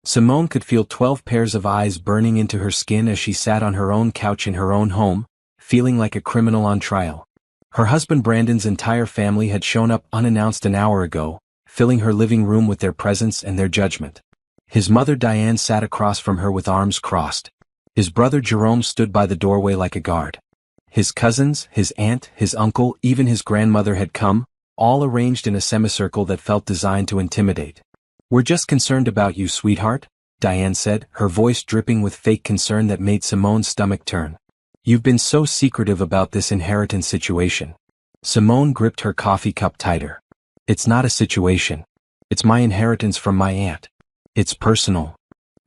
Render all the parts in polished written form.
Simone could feel 12 pairs of eyes burning into her skin as she sat on her own couch in her own home, feeling like a criminal on trial. Her husband Brandon's entire family had shown up unannounced an hour ago, filling her living room with their presence and their judgment. His mother Diane sat across from her with arms crossed. His brother Jerome stood by the doorway like a guard. His cousins, his aunt, his uncle, even his grandmother had come, all arranged in a semicircle that felt designed to intimidate. "We're just concerned about you, sweetheart," Diane said, her voice dripping with fake concern that made Simone's stomach turn. "You've been so secretive about this inheritance situation." Simone gripped her coffee cup tighter. "It's not a situation. It's my inheritance from my aunt. It's personal."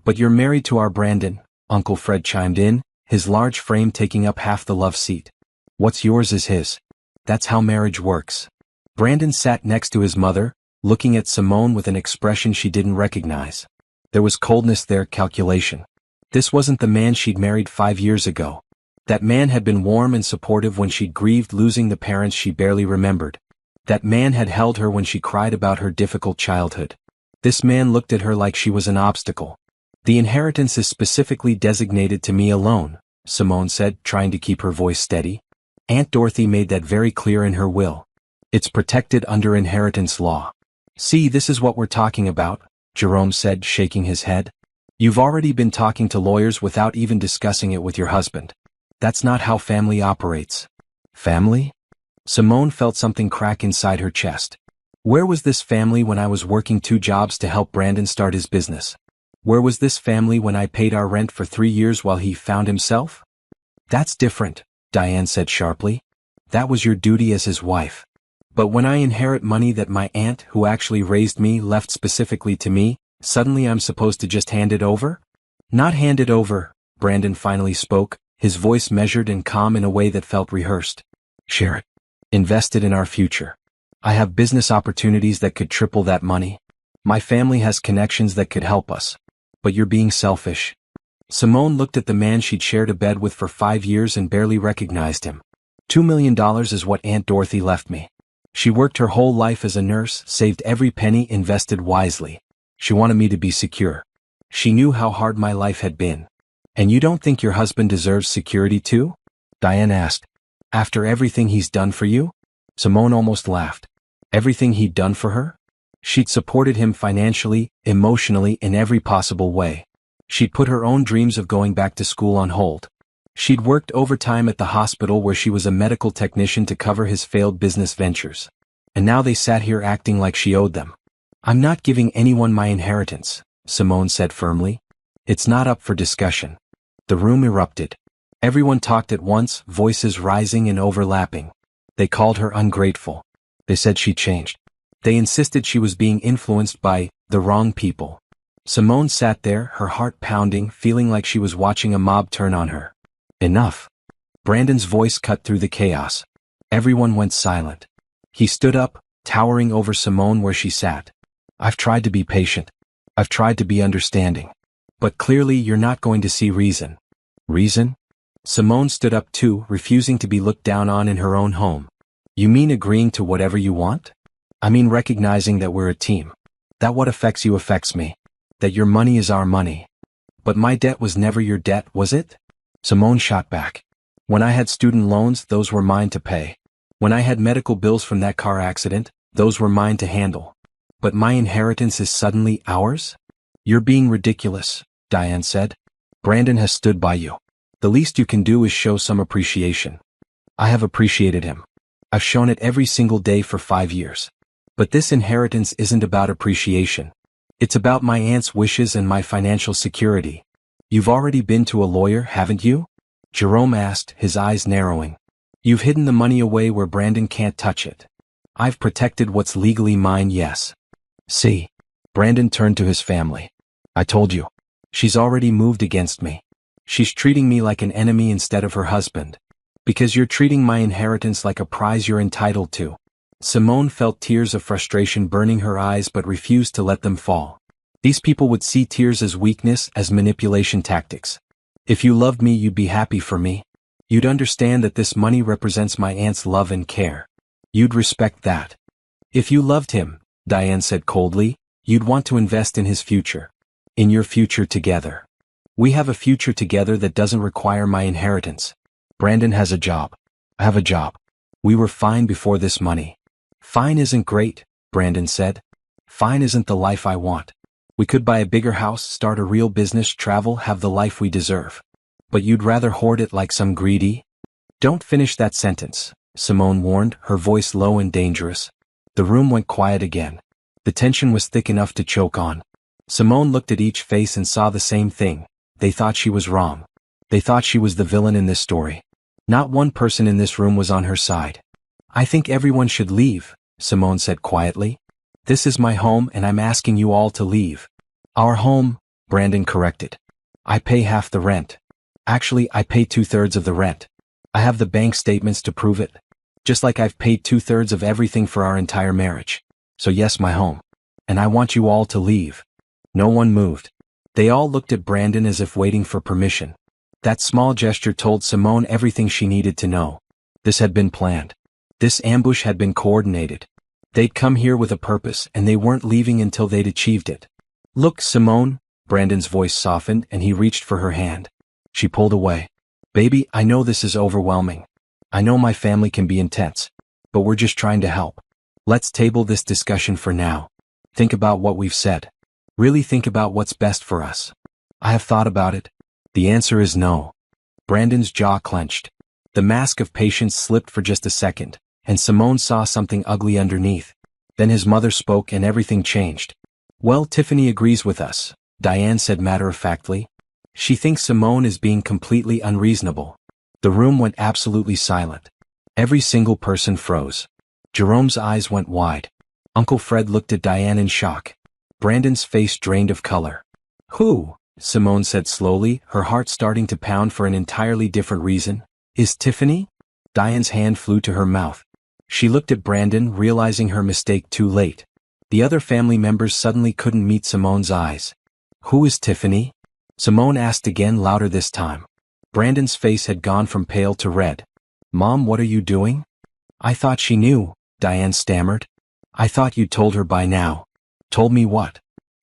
"But you're married to our Brandon," Uncle Fred chimed in, his large frame taking up half the love seat. "What's yours is his. That's how marriage works." Brandon sat next to his mother, looking at Simone with an expression she didn't recognize. There was coldness there, calculation. This wasn't the man she'd married 5 years ago. That man had been warm and supportive when she'd grieved losing the parents she barely remembered. That man had held her when she cried about her difficult childhood. This man looked at her like she was an obstacle. "The inheritance is specifically designated to me alone," Simone said, trying to keep her voice steady. "Aunt Dorothy made that very clear in her will. It's protected under inheritance law." "See, this is what we're talking about," Jerome said, shaking his head. "You've already been talking to lawyers without even discussing it with your husband. That's not how family operates." "Family?" Simone felt something crack inside her chest. Where was this family when I was working 2 jobs to help Brandon start his business? Where was this family when I paid our rent for 3 years while he found himself? "That's different," Diane said sharply. "That was your duty as his wife. But when I inherit money that my aunt, who actually raised me, left specifically to me, suddenly I'm supposed to just hand it over?" "Not hand it over," Brandon finally spoke, his voice measured and calm in a way that felt rehearsed. "Share it. Invest it in our future. I have business opportunities that could triple that money. My family has connections that could help us. But you're being selfish." Simone looked at the man she'd shared a bed with for 5 years and barely recognized him. $2 million is what Aunt Dorothy left me. She worked her whole life as a nurse, saved every penny, invested wisely. She wanted me to be secure. She knew how hard my life had been. "And you don't think your husband deserves security too?" Diane asked. "After everything he's done for you?" Simone almost laughed. Everything he'd done for her? She'd supported him financially, emotionally, in every possible way. She'd put her own dreams of going back to school on hold. She'd worked overtime at the hospital where she was a medical technician to cover his failed business ventures. And now they sat here acting like she owed them. "I'm not giving anyone my inheritance," Simone said firmly. "It's not up for discussion." The room erupted. Everyone talked at once, voices rising and overlapping. They called her ungrateful. They said she changed. They insisted she was being influenced by the wrong people. Simone sat there, her heart pounding, feeling like she was watching a mob turn on her. "Enough." Brandon's voice cut through the chaos. Everyone went silent. He stood up, towering over Simone where she sat. "I've tried to be patient. I've tried to be understanding. But clearly you're not going to see reason." "Reason?" Simone stood up too, refusing to be looked down on in her own home. "You mean agreeing to whatever you want?" "I mean recognizing that we're a team. That what affects you affects me. That your money is our money." "But my debt was never your debt, was it?" Simone shot back. "When I had student loans, those were mine to pay. When I had medical bills from that car accident, those were mine to handle. But my inheritance is suddenly ours?" "You're being ridiculous," Diane said. "Brandon has stood by you. The least you can do is show some appreciation." "I have appreciated him. I've shown it every single day for 5 years. But this inheritance isn't about appreciation. It's about my aunt's wishes and my financial security." "You've already been to a lawyer, haven't you?" Jerome asked, his eyes narrowing. "You've hidden the money away where Brandon can't touch it." "I've protected what's legally mine, yes." "See." Brandon turned to his family. "I told you. She's already moved against me. She's treating me like an enemy instead of her husband. Because you're treating my inheritance like a prize you're entitled to." Simone felt tears of frustration burning her eyes but refused to let them fall. These people would see tears as weakness, as manipulation tactics. "If you loved me, you'd be happy for me. You'd understand that this money represents my aunt's love and care. You'd respect that." "If you loved him," Diane said coldly, "you'd want to invest in his future. In your future together. We have a future together that doesn't require my inheritance. Brandon has a job. I have a job. We were fine before this money. Fine isn't great, Brandon said. Fine isn't the life I want. We could buy a bigger house, start a real business, travel, have the life we deserve. But you'd rather hoard it like some greedy? Don't finish that sentence, Simone warned, her voice low and dangerous. The room went quiet again. The tension was thick enough to choke on. Simone looked at each face and saw the same thing. They thought she was wrong. They thought she was the villain in this story. Not one person in this room was on her side. I think everyone should leave, Simone said quietly. This is my home and I'm asking you all to leave. Our home, Brandon corrected. I pay half the rent. Actually, I pay 2/3 of the rent. I have the bank statements to prove it. Just like I've paid 2/3 of everything for our entire marriage. So yes, my home. And I want you all to leave. No one moved. They all looked at Brandon as if waiting for permission. That small gesture told Simone everything she needed to know. This had been planned. This ambush had been coordinated. They'd come here with a purpose and they weren't leaving until they'd achieved it. Look, Simone, Brandon's voice softened and he reached for her hand. She pulled away. Baby, I know this is overwhelming. I know my family can be intense. But we're just trying to help. Let's table this discussion for now. Think about what we've said. Really think about what's best for us. I have thought about it. The answer is no. Brandon's jaw clenched. The mask of patience slipped for just a second, and Simone saw something ugly underneath. Then his mother spoke and everything changed. Well, Tiffany agrees with us, Diane said matter-of-factly. She thinks Simone is being completely unreasonable. The room went absolutely silent. Every single person froze. Jerome's eyes went wide. Uncle Fred looked at Diane in shock. Brandon's face drained of color. Who? Simone said slowly, her heart starting to pound for an entirely different reason. Is Tiffany? Diane's hand flew to her mouth. She looked at Brandon, realizing her mistake too late. The other family members suddenly couldn't meet Simone's eyes. Who is Tiffany? Simone asked again, louder this time. Brandon's face had gone from pale to red. Mom, what are you doing? I thought she knew, Diane stammered. I thought you'd told her by now. Told me what?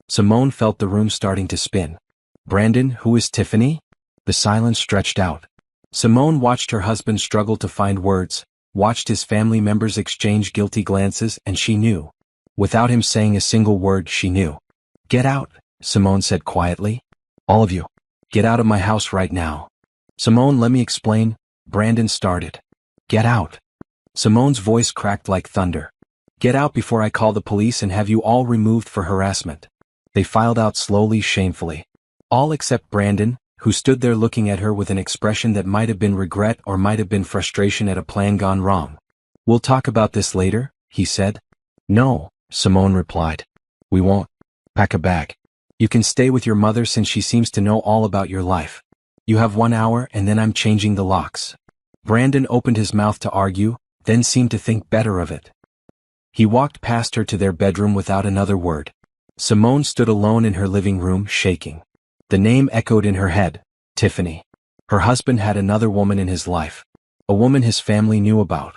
Simone felt the room starting to spin. Brandon, who is Tiffany? The silence stretched out. Simone watched her husband struggle to find words, watched his family members exchange guilty glances, and she knew. Without him saying a single word, she knew. Get out, Simone said quietly. All of you. Get out of my house right now. Simone, let me explain, Brandon started. Get out. Simone's voice cracked like thunder. Get out before I call the police and have you all removed for harassment. They filed out slowly, shamefully. All except Brandon, who stood there looking at her with an expression that might have been regret or might have been frustration at a plan gone wrong. We'll talk about this later, he said. No, Simone replied. We won't. Pack a bag. You can stay with your mother since she seems to know all about your life. You have 1 hour and then I'm changing the locks. Brandon opened his mouth to argue, then seemed to think better of it. He walked past her to their bedroom without another word. Simone stood alone in her living room, shaking. The name echoed in her head, Tiffany. Her husband had another woman in his life. A woman his family knew about.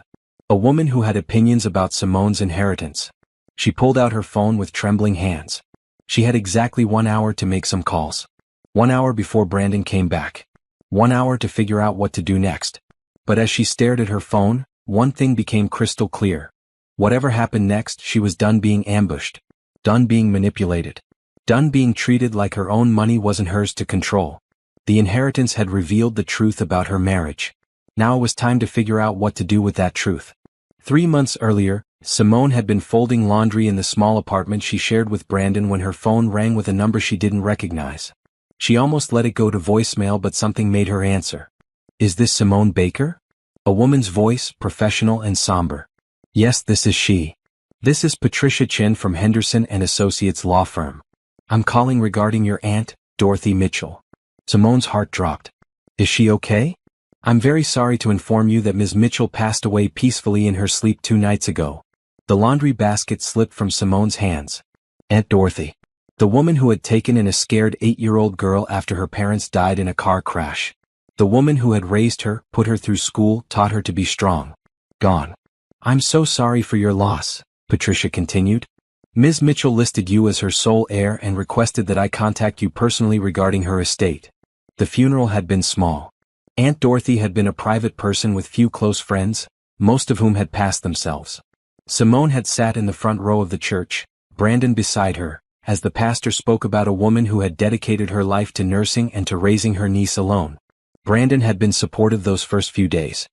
A woman who had opinions about Simone's inheritance. She pulled out her phone with trembling hands. She had exactly 1 hour to make some calls. 1 hour before Brandon came back. 1 hour to figure out what to do next. But as she stared at her phone, one thing became crystal clear. Whatever happened next, she was done being ambushed. Done being manipulated. Done being treated like her own money wasn't hers to control. The inheritance had revealed the truth about her marriage. Now it was time to figure out what to do with that truth. 3 months earlier, Simone had been folding laundry in the small apartment she shared with Brandon when her phone rang with a number she didn't recognize. She almost let it go to voicemail, but something made her answer. Is this Simone Baker? A woman's voice, professional and somber. Yes, this is she. This is Patricia Chin from Henderson & Associates law firm. I'm calling regarding your aunt, Dorothy Mitchell. Simone's heart dropped. Is she okay? I'm very sorry to inform you that Ms. Mitchell passed away peacefully in her sleep 2 nights ago. The laundry basket slipped from Simone's hands. Aunt Dorothy. The woman who had taken in a scared 8-year-old girl after her parents died in a car crash. The woman who had raised her, put her through school, taught her to be strong. Gone. I'm so sorry for your loss, Patricia continued. Ms. Mitchell listed you as her sole heir and requested that I contact you personally regarding her estate. The funeral had been small. Aunt Dorothy had been a private person with few close friends, most of whom had passed themselves. Simone had sat in the front row of the church, Brandon beside her, as the pastor spoke about a woman who had dedicated her life to nursing and to raising her niece alone. Brandon had been supportive those first few days.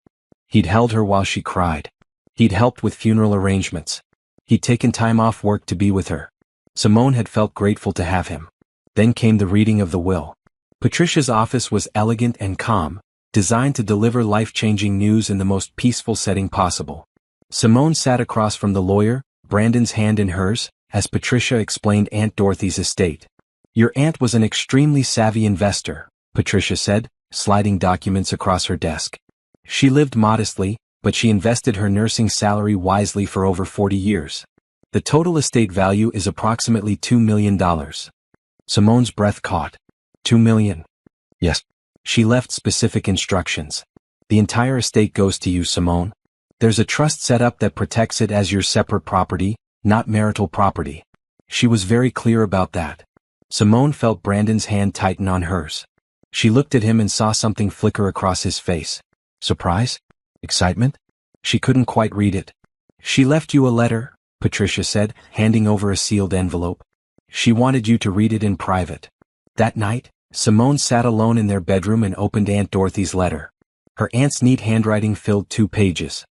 He'd held her while she cried. He'd helped with funeral arrangements. He'd taken time off work to be with her. Simone had felt grateful to have him. Then came the reading of the will. Patricia's office was elegant and calm, designed to deliver life-changing news in the most peaceful setting possible. Simone sat across from the lawyer, Brandon's hand in hers, as Patricia explained Aunt Dorothy's estate. Your aunt was an extremely savvy investor, Patricia said, sliding documents across her desk. She lived modestly, but she invested her nursing salary wisely for over 40 years. The total estate value is approximately $2 million. Simone's breath caught. $2 million. Yes. She left specific instructions. The entire estate goes to you, Simone. There's a trust set up that protects it as your separate property, not marital property. She was very clear about that. Simone felt Brandon's hand tighten on hers. She looked at him and saw something flicker across his face. Surprise? Excitement? She couldn't quite read it. She left you a letter, Patricia said, handing over a sealed envelope. She wanted you to read it in private. That night, Simone sat alone in their bedroom and opened Aunt Dorothy's letter. Her aunt's neat handwriting filled 2 pages.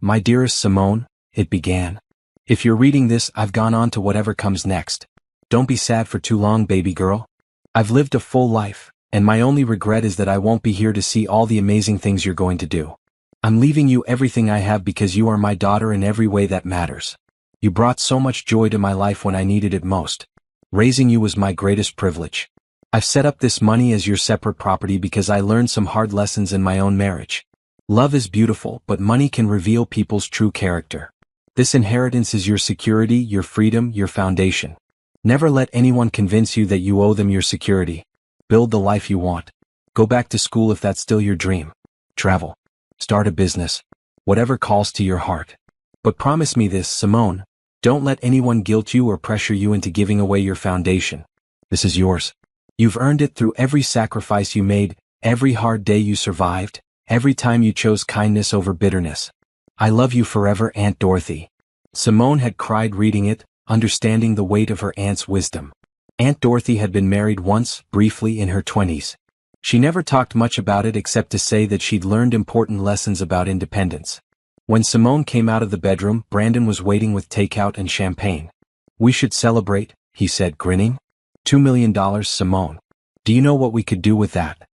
My dearest Simone, it began. If you're reading this, I've gone on to whatever comes next. Don't be sad for too long, baby girl. I've lived a full life, and my only regret is that I won't be here to see all the amazing things you're going to do. I'm leaving you everything I have because you are my daughter in every way that matters. You brought so much joy to my life when I needed it most. Raising you was my greatest privilege. I've set up this money as your separate property because I learned some hard lessons in my own marriage. Love is beautiful, but money can reveal people's true character. This inheritance is your security, your freedom, your foundation. Never let anyone convince you that you owe them your security. Build the life you want. Go back to school if that's still your dream. Travel. Start a business. Whatever calls to your heart. But promise me this, Simone. Don't let anyone guilt you or pressure you into giving away your foundation. This is yours. You've earned it through every sacrifice you made, every hard day you survived, every time you chose kindness over bitterness. I love you forever, Aunt Dorothy. Simone had cried reading it, understanding the weight of her aunt's wisdom. Aunt Dorothy had been married once, briefly in her 20s. She never talked much about it except to say that she'd learned important lessons about independence. When Simone came out of the bedroom, Brandon was waiting with takeout and champagne. We should celebrate, he said, grinning. $2 million, Simone. Do you know what we could do with that?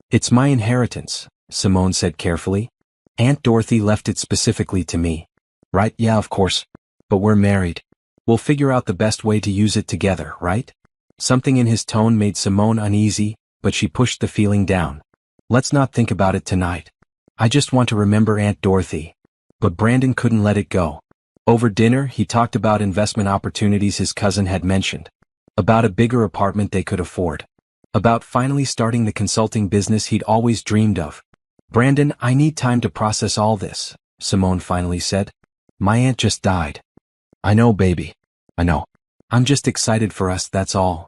It's my inheritance, Simone said carefully. Aunt Dorothy left it specifically to me. Right, yeah, of course. But we're married. We'll figure out the best way to use it together, right? Something in his tone made Simone uneasy, but she pushed the feeling down. Let's not think about it tonight. I just want to remember Aunt Dorothy. But Brandon couldn't let it go. Over dinner, he talked about investment opportunities his cousin had mentioned. About a bigger apartment they could afford. About finally starting the consulting business he'd always dreamed of. Brandon, I need time to process all this, Simone finally said. My aunt just died. I know, baby. I know. I'm just excited for us, that's all.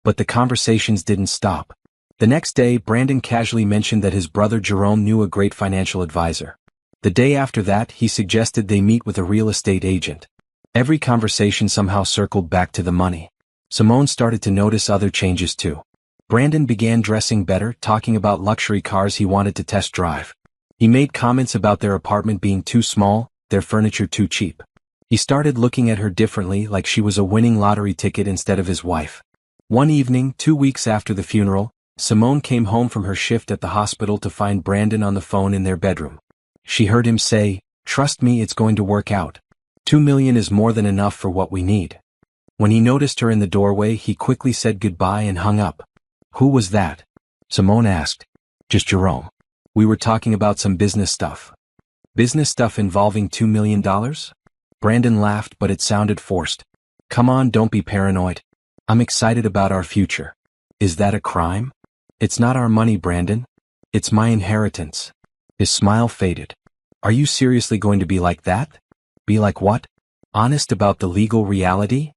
But the conversations didn't stop. The next day, Brandon casually mentioned that his brother Jerome knew a great financial advisor. The day after that, he suggested they meet with a real estate agent. Every conversation somehow circled back to the money. Simone started to notice other changes too. Brandon began dressing better, talking about luxury cars he wanted to test drive. He made comments about their apartment being too small, their furniture too cheap. He started looking at her differently, like she was a winning lottery ticket instead of his wife. One evening, 2 weeks after the funeral, Simone came home from her shift at the hospital to find Brandon on the phone in their bedroom. She heard him say, "Trust me, it's going to work out. $2 million is more than enough for what we need." When he noticed her in the doorway, he quickly said goodbye and hung up. Who was that? Simone asked. Just Jerome. We were talking about some business stuff. Business stuff involving $2 million? Brandon laughed, but it sounded forced. Come on, don't be paranoid. I'm excited about our future. Is that a crime? It's not our money, Brandon. It's my inheritance. His smile faded. Are you seriously going to be like that? Be like what? Honest about the legal reality?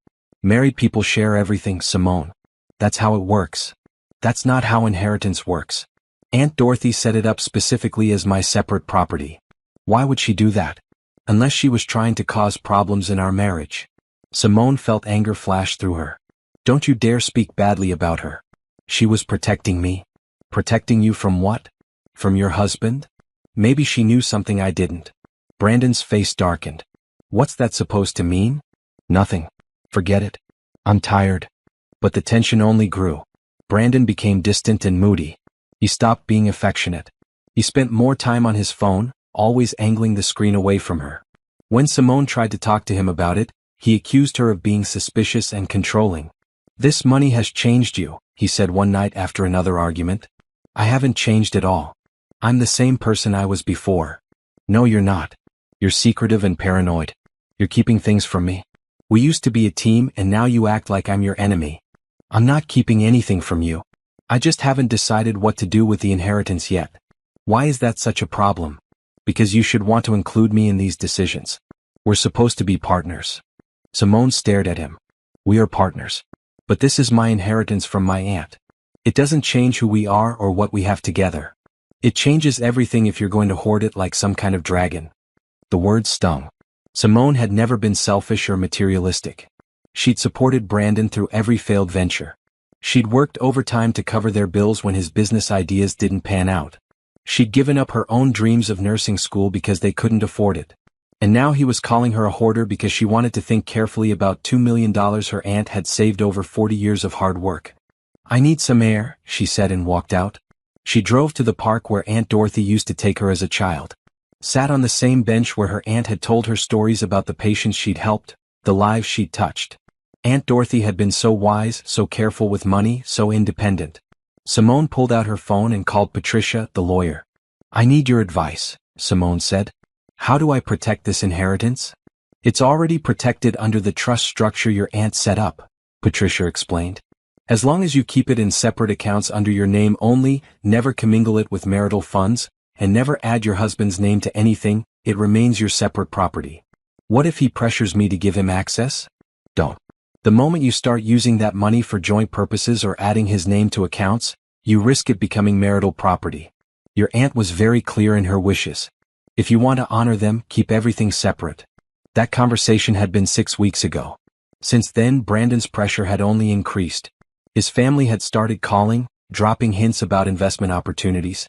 Married people share everything, Simone. That's how it works. That's not how inheritance works. Aunt Dorothy set it up specifically as my separate property. Why would she do that? Unless she was trying to cause problems in our marriage. Simone felt anger flash through her. Don't you dare speak badly about her. She was protecting me. Protecting you from what? From your husband? Maybe she knew something I didn't. Brandon's face darkened. What's that supposed to mean? Nothing. Forget it. I'm tired. But the tension only grew. Brandon became distant and moody. He stopped being affectionate. He spent more time on his phone, always angling the screen away from her. When Simone tried to talk to him about it, he accused her of being suspicious and controlling. This money has changed you, he said one night after another argument. I haven't changed at all. I'm the same person I was before. No, you're not. You're secretive and paranoid. You're keeping things from me. We used to be a team and now you act like I'm your enemy. I'm not keeping anything from you. I just haven't decided what to do with the inheritance yet. Why is that such a problem? Because you should want to include me in these decisions. We're supposed to be partners. Simone stared at him. We are partners. But this is my inheritance from my aunt. It doesn't change who we are or what we have together. It changes everything if you're going to hoard it like some kind of dragon. The word stung. Simone had never been selfish or materialistic. She'd supported Brandon through every failed venture. She'd worked overtime to cover their bills when his business ideas didn't pan out. She'd given up her own dreams of nursing school because they couldn't afford it. And now he was calling her a hoarder because she wanted to think carefully about $2 million her aunt had saved over 40 years of hard work. I need some air, she said and walked out. She drove to the park where Aunt Dorothy used to take her as a child. Sat on the same bench where her aunt had told her stories about the patients she'd helped, the lives she'd touched. Aunt Dorothy had been so wise, so careful with money, so independent. Simone pulled out her phone and called Patricia, the lawyer. I need your advice, Simone said. How do I protect this inheritance? It's already protected under the trust structure your aunt set up, Patricia explained. As long as you keep it in separate accounts under your name only, never commingle it with marital funds, and never add your husband's name to anything, it remains your separate property. What if he pressures me to give him access? Don't. The moment you start using that money for joint purposes or adding his name to accounts, you risk it becoming marital property. Your aunt was very clear in her wishes. If you want to honor them, keep everything separate. That conversation had been 6 weeks ago. Since then, Brandon's pressure had only increased. His family had started calling, dropping hints about investment opportunities.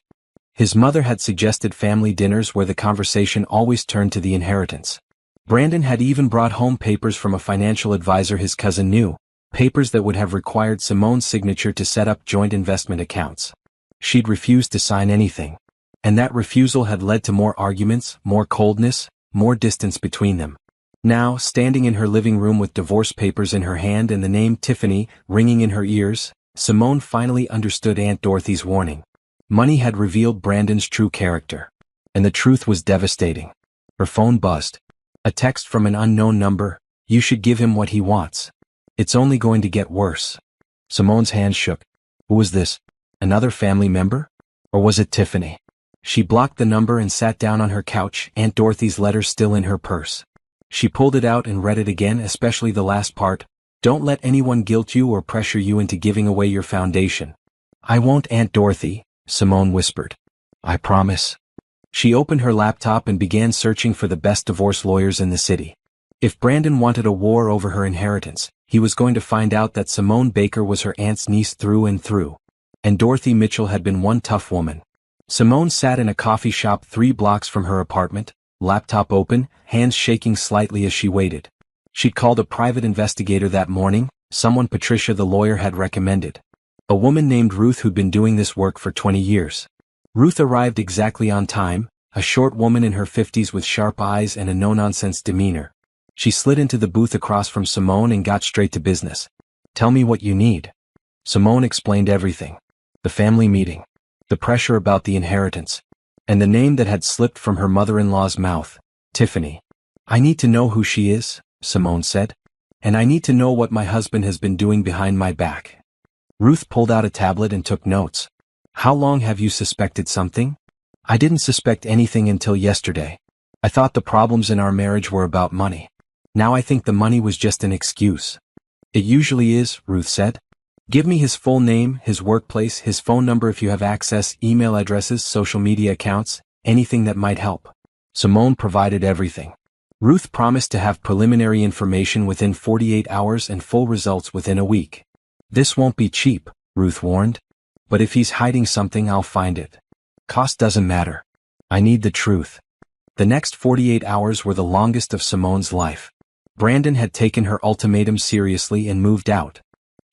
His mother had suggested family dinners where the conversation always turned to the inheritance. Brandon had even brought home papers from a financial advisor his cousin knew, papers that would have required Simone's signature to set up joint investment accounts. She'd refused to sign anything. And that refusal had led to more arguments, more coldness, more distance between them. Now, standing in her living room with divorce papers in her hand and the name Tiffany ringing in her ears, Simone finally understood Aunt Dorothy's warning. Money had revealed Brandon's true character. And the truth was devastating. Her phone buzzed. A text from an unknown number. You should give him what he wants. It's only going to get worse. Simone's hand shook. Who was this? Another family member? Or was it Tiffany? She blocked the number and sat down on her couch, Aunt Dorothy's letter still in her purse. She pulled it out and read it again, especially the last part. Don't let anyone guilt you or pressure you into giving away your foundation. I won't, Aunt Dorothy, Simone whispered. I promise. She opened her laptop and began searching for the best divorce lawyers in the city. If Brandon wanted a war over her inheritance, he was going to find out that Simone Baker was her aunt's niece through and through. And Dorothy Mitchell had been one tough woman. Simone sat in a coffee shop 3 blocks from her apartment, laptop open, hands shaking slightly as she waited. She'd called a private investigator that morning, someone Patricia the lawyer had recommended. A woman named Ruth who'd been doing this work for 20 years. Ruth arrived exactly on time, a short woman in her 50s with sharp eyes and a no-nonsense demeanor. She slid into the booth across from Simone and got straight to business. Tell me what you need. Simone explained everything. The family meeting. The pressure about the inheritance. And the name that had slipped from her mother-in-law's mouth. Tiffany. I need to know who she is, Simone said. And I need to know what my husband has been doing behind my back. Ruth pulled out a tablet and took notes. How long have you suspected something? I didn't suspect anything until yesterday. I thought the problems in our marriage were about money. Now I think the money was just an excuse. It usually is, Ruth said. Give me his full name, his workplace, his phone number if you have access, email addresses, social media accounts, anything that might help. Simone provided everything. Ruth promised to have preliminary information within 48 hours and full results within a week. This won't be cheap, Ruth warned. But if he's hiding something, I'll find it. Cost doesn't matter. I need the truth. The next 48 hours were the longest of Simone's life. Brandon had taken her ultimatum seriously and moved out.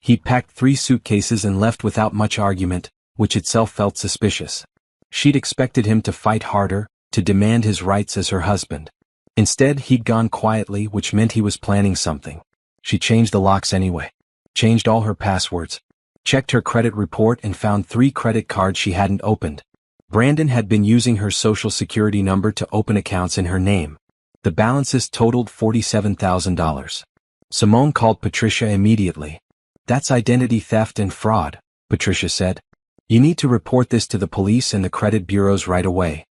He packed 3 suitcases and left without much argument, which itself felt suspicious. She'd expected him to fight harder, to demand his rights as her husband. Instead, he'd gone quietly, which meant he was planning something. She changed the locks anyway. Changed all her passwords. Checked her credit report and found 3 credit cards she hadn't opened. Brandon had been using her social security number to open accounts in her name. The balances totaled $47,000. Simone called Patricia immediately. That's identity theft and fraud, Patricia said. You need to report this to the police and the credit bureaus right away.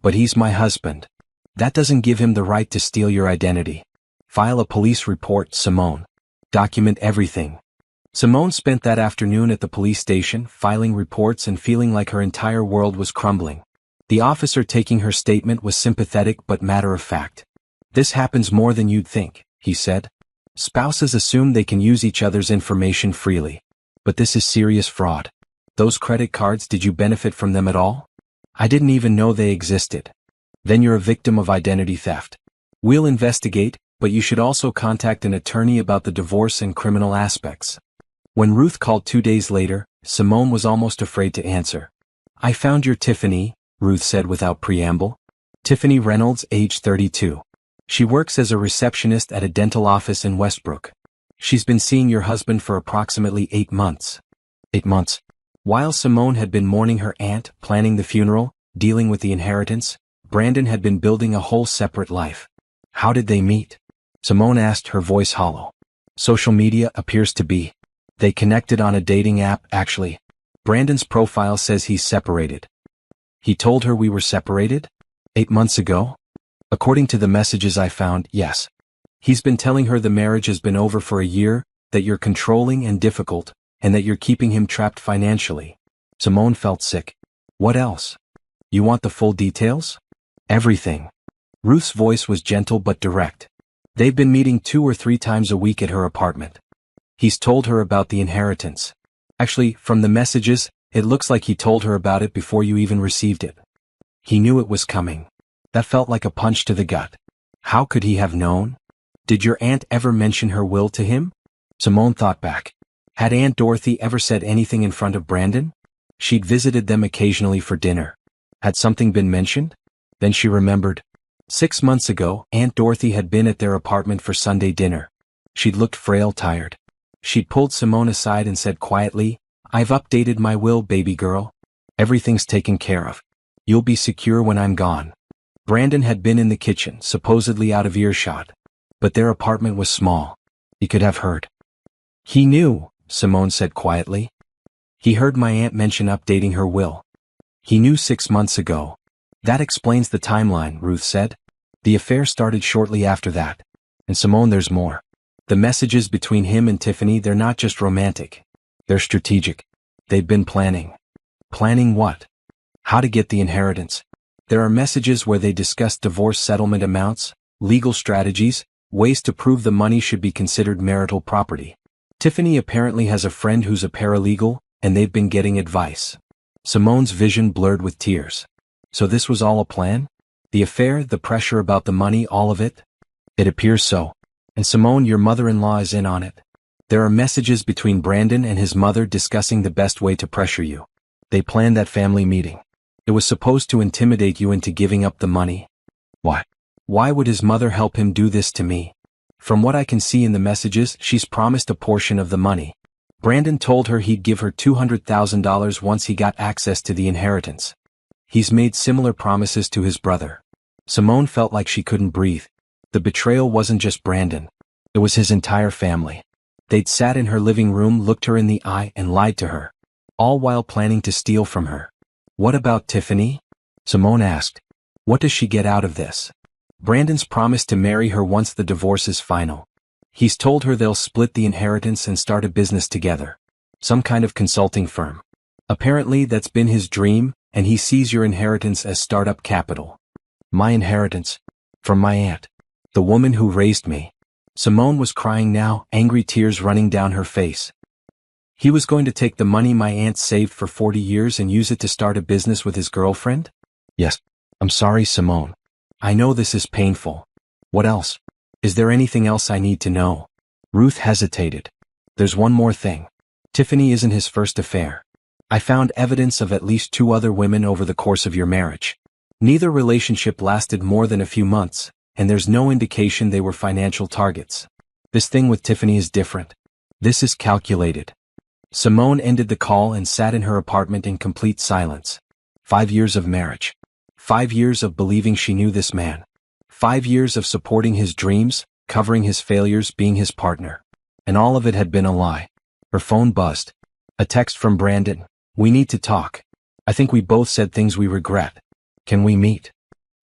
But he's my husband. That doesn't give him the right to steal your identity. File a police report, Simone. Document everything. Simone spent that afternoon at the police station, filing reports and feeling like her entire world was crumbling. The officer taking her statement was sympathetic but matter-of-fact. This happens more than you'd think, he said. Spouses assume they can use each other's information freely. But this is serious fraud. Those credit cards, did you benefit from them at all? I didn't even know they existed. Then you're a victim of identity theft. We'll investigate, but you should also contact an attorney about the divorce and criminal aspects. When Ruth called 2 days later, Simone was almost afraid to answer. I found your Tiffany, Ruth said without preamble. Tiffany Reynolds, age 32. She works as a receptionist at a dental office in Westbrook. She's been seeing your husband for approximately 8 months. 8 months. While Simone had been mourning her aunt, planning the funeral, dealing with the inheritance, Brandon had been building a whole separate life. How did they meet? Simone asked, her voice hollow. Social media appears to be. They connected on a dating app, actually. Brandon's profile says he's separated. He told her we were separated? 8 months ago? According to the messages I found, yes. He's been telling her the marriage has been over for a year, that you're controlling and difficult, and that you're keeping him trapped financially. Simone felt sick. What else? You want the full details? Everything. Ruth's voice was gentle but direct. They've been meeting 2 or 3 times a week at her apartment. He's told her about the inheritance. Actually, from the messages, it looks like he told her about it before you even received it. He knew it was coming. That felt like a punch to the gut. How could he have known? Did your aunt ever mention her will to him? Simone thought back. Had Aunt Dorothy ever said anything in front of Brandon? She'd visited them occasionally for dinner. Had something been mentioned? Then she remembered. 6 months ago, Aunt Dorothy had been at their apartment for Sunday dinner. She'd looked frail, tired. She'd pulled Simone aside and said quietly, I've updated my will, baby girl. Everything's taken care of. You'll be secure when I'm gone. Brandon had been in the kitchen, supposedly out of earshot. But their apartment was small. He could have heard. He knew, Simone said quietly. He heard my aunt mention updating her will. He knew 6 months ago. That explains the timeline, Ruth said. The affair started shortly after that. And Simone, there's more. The messages between him and Tiffany, they're not just romantic. They're strategic. They've been planning. Planning what? How to get the inheritance. There are messages where they discuss divorce settlement amounts, legal strategies, ways to prove the money should be considered marital property. Tiffany apparently has a friend who's a paralegal, and they've been getting advice. Simone's vision blurred with tears. So this was all a plan? The affair, the pressure about the money, all of it? It appears so. And Simone, your mother-in-law is in on it. There are messages between Brandon and his mother discussing the best way to pressure you. They planned that family meeting. It was supposed to intimidate you into giving up the money. Why? Why would his mother help him do this to me? From what I can see in the messages, she's promised a portion of the money. Brandon told her he'd give her $200,000 once he got access to the inheritance. He's made similar promises to his brother. Simone felt like she couldn't breathe. The betrayal wasn't just Brandon. It was his entire family. They'd sat in her living room, looked her in the eye, and lied to her. All while planning to steal from her. What about Tiffany? Simone asked. What does she get out of this? Brandon's promise to marry her once the divorce is final. He's told her they'll split the inheritance and start a business together. Some kind of consulting firm. Apparently that's been his dream, and he sees your inheritance as startup capital. My inheritance? From my aunt. The woman who raised me. Simone was crying now, angry tears running down her face. He was going to take the money my aunt saved for 40 years and use it to start a business with his girlfriend? Yes. I'm sorry, Simone. I know this is painful. What else? Is there anything else I need to know? Ruth hesitated. There's one more thing. Tiffany isn't his first affair. I found evidence of at least 2 other women over the course of your marriage. Neither relationship lasted more than a few months, and there's no indication they were financial targets. This thing with Tiffany is different. This is calculated. Simone ended the call and sat in her apartment in complete silence. 5 years of marriage. 5 years of believing she knew this man. 5 years of supporting his dreams, covering his failures, being his partner. And all of it had been a lie. Her phone buzzed. A text from Brandon. We need to talk. I think we both said things we regret. Can we meet?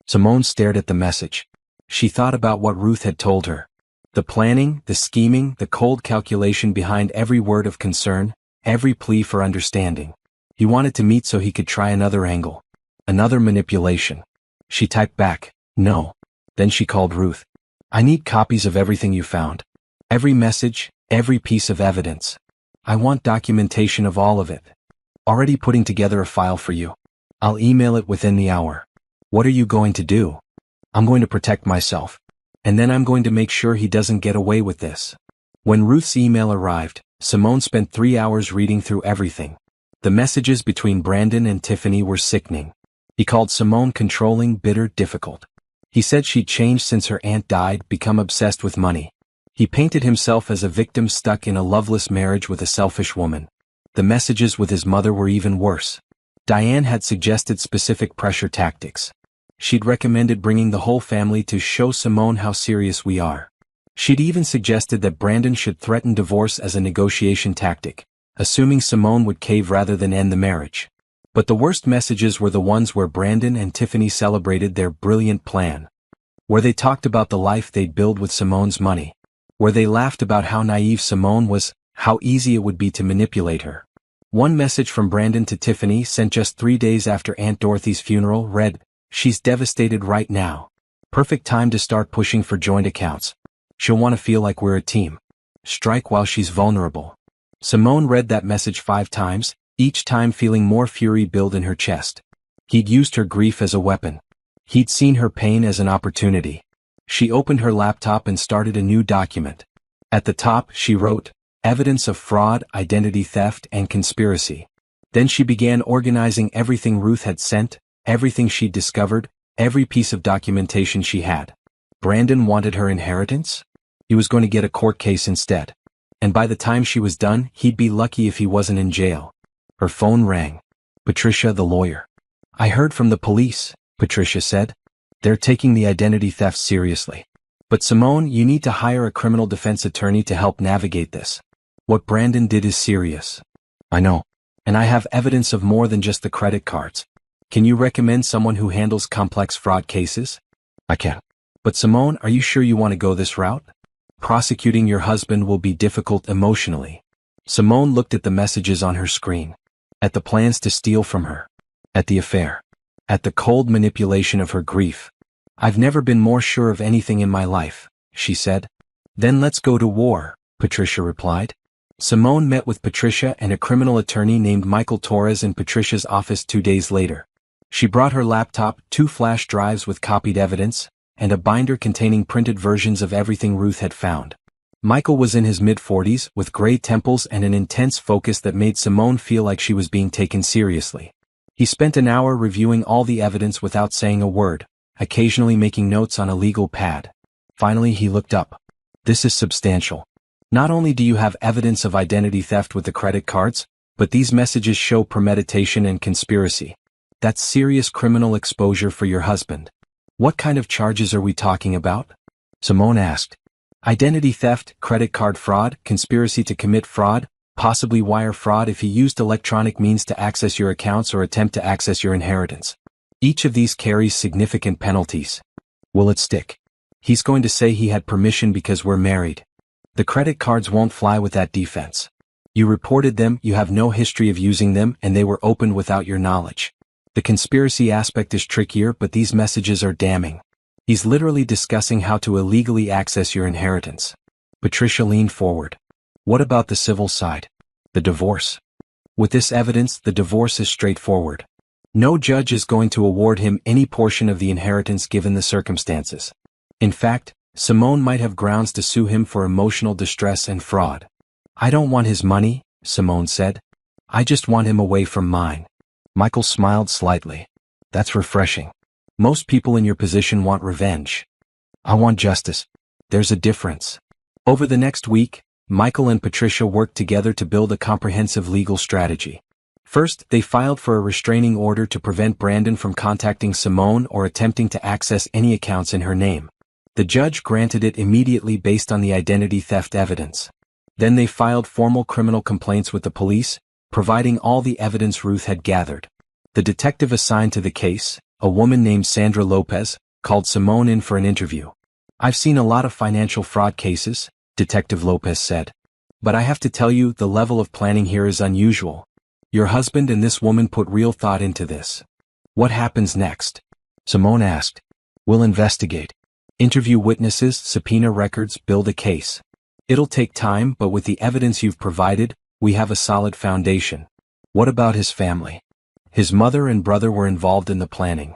Simone stared at the message. She thought about what Ruth had told her. The planning, the scheming, the cold calculation behind every word of concern, every plea for understanding. He wanted to meet so he could try another angle. Another manipulation. She typed back, no. Then she called Ruth. I need copies of everything you found. Every message, every piece of evidence. I want documentation of all of it. Already putting together a file for you. I'll email it within the hour. What are you going to do? I'm going to protect myself. And then I'm going to make sure he doesn't get away with this. When Ruth's email arrived, Simone spent 3 hours reading through everything. The messages between Brandon and Tiffany were sickening. He called Simone controlling, bitter, difficult. He said she'd changed since her aunt died, become obsessed with money. He painted himself as a victim stuck in a loveless marriage with a selfish woman. The messages with his mother were even worse. Diane had suggested specific pressure tactics. She'd recommended bringing the whole family to show Simone how serious we are. She'd even suggested that Brandon should threaten divorce as a negotiation tactic, assuming Simone would cave rather than end the marriage. But the worst messages were the ones where Brandon and Tiffany celebrated their brilliant plan. Where they talked about the life they'd build with Simone's money. Where they laughed about how naive Simone was, how easy it would be to manipulate her. One message from Brandon to Tiffany, sent just 3 days after Aunt Dorothy's funeral, read, "She's devastated right now. Perfect time to start pushing for joint accounts. She'll want to feel like we're a team. Strike while she's vulnerable." Simone read that message 5 times, each time feeling more fury build in her chest. He'd used her grief as a weapon. He'd seen her pain as an opportunity. She opened her laptop and started a new document. At the top, she wrote, "Evidence of fraud, identity theft, and conspiracy." Then she began organizing everything Ruth had sent, everything she'd discovered, every piece of documentation she had. Brandon wanted her inheritance? He was going to get a court case instead. And by the time she was done, he'd be lucky if he wasn't in jail. Her phone rang. Patricia, the lawyer. "I heard from the police," Patricia said. "They're taking the identity theft seriously. But Simone, you need to hire a criminal defense attorney to help navigate this. What Brandon did is serious." "I know. And I have evidence of more than just the credit cards. Can you recommend someone who handles complex fraud cases?" "I can." "But Simone, are you sure you want to go this route? Prosecuting your husband will be difficult emotionally." Simone looked at the messages on her screen. At the plans to steal from her. At the affair. At the cold manipulation of her grief. "I've never been more sure of anything in my life," she said. "Then let's go to war," Patricia replied. Simone met with Patricia and a criminal attorney named Michael Torres in Patricia's office 2 days later. She brought her laptop, 2 flash drives with copied evidence, and a binder containing printed versions of everything Ruth had found. Michael was in his mid-40s, with gray temples and an intense focus that made Simone feel like she was being taken seriously. He spent an hour reviewing all the evidence without saying a word, occasionally making notes on a legal pad. Finally he looked up. "This is substantial. Not only do you have evidence of identity theft with the credit cards, but these messages show premeditation and conspiracy. That's serious criminal exposure for your husband. What kind of charges are we talking about?" Simone asked. "Identity theft, credit card fraud, conspiracy to commit fraud, possibly wire fraud if he used electronic means to access your accounts or attempt to access your inheritance. Each of these carries significant penalties. Will it stick? He's going to say he had permission because we're married. The credit cards won't fly with that defense. You reported them, you have no history of using them, and they were opened without your knowledge. The conspiracy aspect is trickier, but these messages are damning. He's literally discussing how to illegally access your inheritance. Patricia leaned forward. What about the civil side? The divorce? With this evidence, the divorce is straightforward. No judge is going to award him any portion of the inheritance given the circumstances. In fact, Simone might have grounds to sue him for emotional distress and fraud. I don't want his money, Simone said. I just want him away from mine. Michael smiled slightly. That's refreshing. Most people in your position want revenge. I want justice. There's a difference. Over the next week, Michael and Patricia worked together to build a comprehensive legal strategy. First, they filed for a restraining order to prevent Brandon from contacting Simone or attempting to access any accounts in her name. The judge granted it immediately based on the identity theft evidence. Then they filed formal criminal complaints with the police, providing all the evidence Ruth had gathered. The detective assigned to the case, a woman named Sandra Lopez, called Simone in for an interview. I've seen a lot of financial fraud cases, Detective Lopez said. But I have to tell you, the level of planning here is unusual. Your husband and this woman put real thought into this. What happens next? Simone asked. We'll investigate. Interview witnesses, subpoena records, build a case. It'll take time, but with the evidence you've provided, we have a solid foundation. What about his family? His mother and brother were involved in the planning.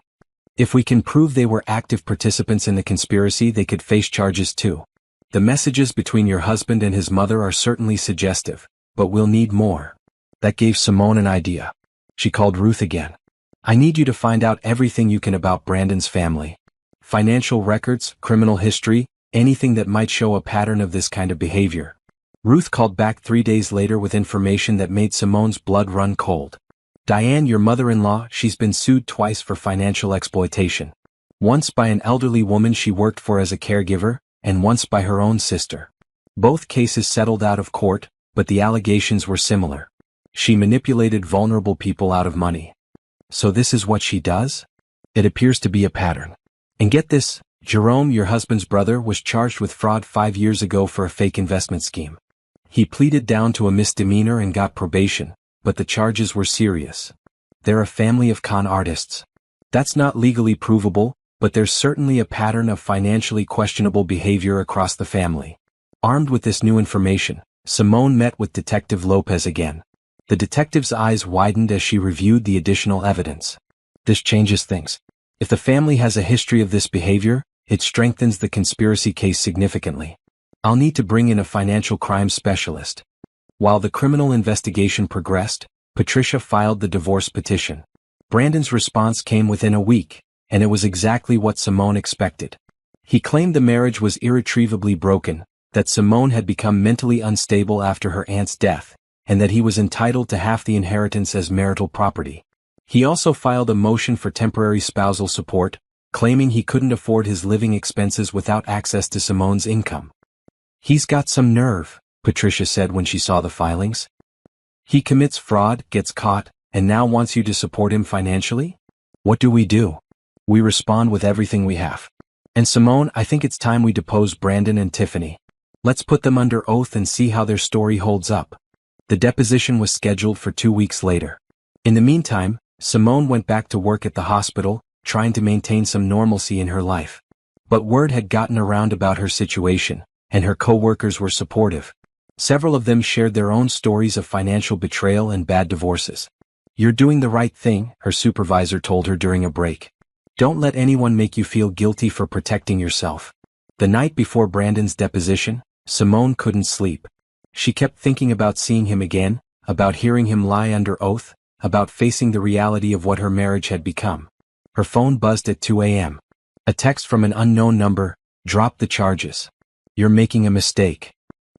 If we can prove they were active participants in the conspiracy, they could face charges too. The messages between your husband and his mother are certainly suggestive, but we'll need more. That gave Simone an idea. She called Ruth again. I need you to find out everything you can about Brandon's family. Financial records, criminal history, anything that might show a pattern of this kind of behavior. Ruth called back 3 days later with information that made Simone's blood run cold. Diane, your mother-in-law, she's been sued twice for financial exploitation. Once by an elderly woman she worked for as a caregiver, and once by her own sister. Both cases settled out of court, but the allegations were similar. She manipulated vulnerable people out of money. So this is what she does? It appears to be a pattern. And get this, Jerome, your husband's brother, was charged with fraud 5 years ago for a fake investment scheme. He pleaded down to a misdemeanor and got probation, but the charges were serious. They're a family of con artists. That's not legally provable, but there's certainly a pattern of financially questionable behavior across the family. Armed with this new information, Simone met with Detective Lopez again. The detective's eyes widened as she reviewed the additional evidence. This changes things. If the family has a history of this behavior, it strengthens the conspiracy case significantly. I'll need to bring in a financial crimes specialist. While the criminal investigation progressed, Patricia filed the divorce petition. Brandon's response came within a week, and it was exactly what Simone expected. He claimed the marriage was irretrievably broken, that Simone had become mentally unstable after her aunt's death, and that he was entitled to half the inheritance as marital property. He also filed a motion for temporary spousal support, claiming he couldn't afford his living expenses without access to Simone's income. He's got some nerve, Patricia said when she saw the filings. He commits fraud, gets caught, and now wants you to support him financially? What do? We respond with everything we have. And Simone, I think it's time we depose Brandon and Tiffany. Let's put them under oath and see how their story holds up. The deposition was scheduled for 2 weeks later. In the meantime, Simone went back to work at the hospital, trying to maintain some normalcy in her life. But word had gotten around about her situation, and her co-workers were supportive. Several of them shared their own stories of financial betrayal and bad divorces. You're doing the right thing, her supervisor told her during a break. Don't let anyone make you feel guilty for protecting yourself. The night before Brandon's deposition, Simone couldn't sleep. She kept thinking about seeing him again, about hearing him lie under oath, about facing the reality of what her marriage had become. Her phone buzzed at 2 a.m. A text from an unknown number: drop the charges. You're making a mistake.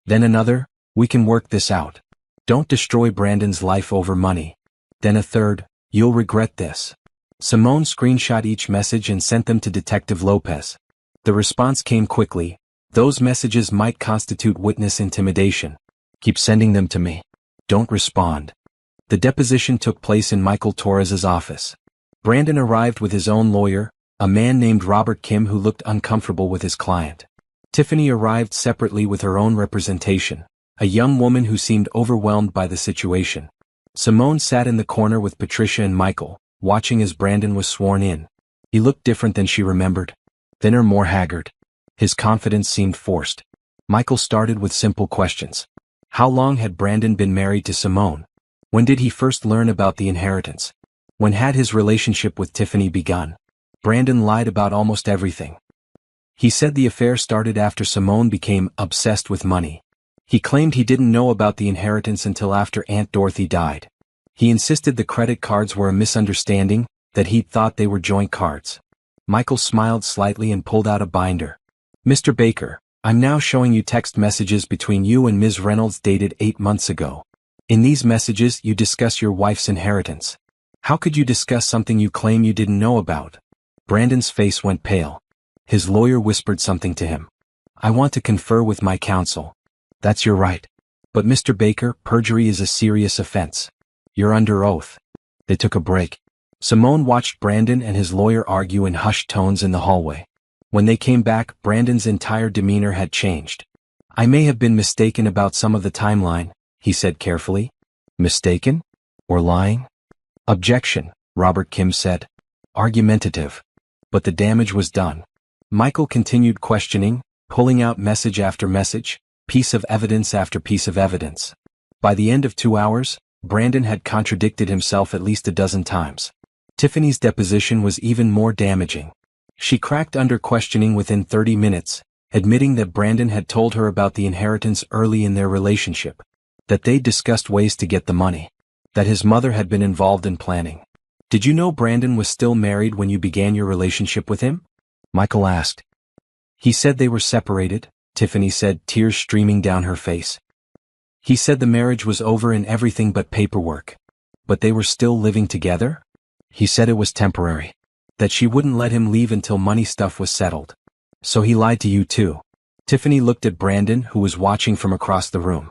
Then another: we can work this out. Don't destroy Brandon's life over money. Then a third: you'll regret this. Simone screenshot each message and sent them to Detective Lopez. The response came quickly: those messages might constitute witness intimidation. Keep sending them to me. Don't respond. The deposition took place in Michael Torres's office. Brandon arrived with his own lawyer, a man named Robert Kim, who looked uncomfortable with his client. Tiffany arrived separately with her own representation, a young woman who seemed overwhelmed by the situation. Simone sat in the corner with Patricia and Michael, watching as Brandon was sworn in. He looked different than she remembered. Thinner, more haggard. His confidence seemed forced. Michael started with simple questions. How long had Brandon been married to Simone? When did he first learn about the inheritance? When had his relationship with Tiffany begun? Brandon lied about almost everything. He said the affair started after Simone became obsessed with money. He claimed he didn't know about the inheritance until after Aunt Dorothy died. He insisted the credit cards were a misunderstanding, that he'd thought they were joint cards. Michael smiled slightly and pulled out a binder. Mr. Baker, I'm now showing you text messages between you and Ms. Reynolds dated 8 months ago. In these messages you discuss your wife's inheritance. How could you discuss something you claim you didn't know about? Brandon's face went pale. His lawyer whispered something to him. I want to confer with my counsel. That's your right. But Mr. Baker, perjury is a serious offense. You're under oath. They took a break. Simone watched Brandon and his lawyer argue in hushed tones in the hallway. When they came back, Brandon's entire demeanor had changed. I may have been mistaken about some of the timeline, he said carefully. Mistaken? Or lying? Objection, Robert Kim said. Argumentative. But the damage was done. Michael continued questioning, pulling out message after message, piece of evidence after piece of evidence. By the end of 2 hours, Brandon had contradicted himself at least a dozen times. Tiffany's deposition was even more damaging. She cracked under questioning within 30 minutes, admitting that Brandon had told her about the inheritance early in their relationship, that they'd discussed ways to get the money, that his mother had been involved in planning. Did you know Brandon was still married when you began your relationship with him? Michael asked. He said they were separated, Tiffany said, tears streaming down her face. He said the marriage was over and everything but paperwork. But they were still living together? He said it was temporary. That she wouldn't let him leave until money stuff was settled. So he lied to you too. Tiffany looked at Brandon, who was watching from across the room.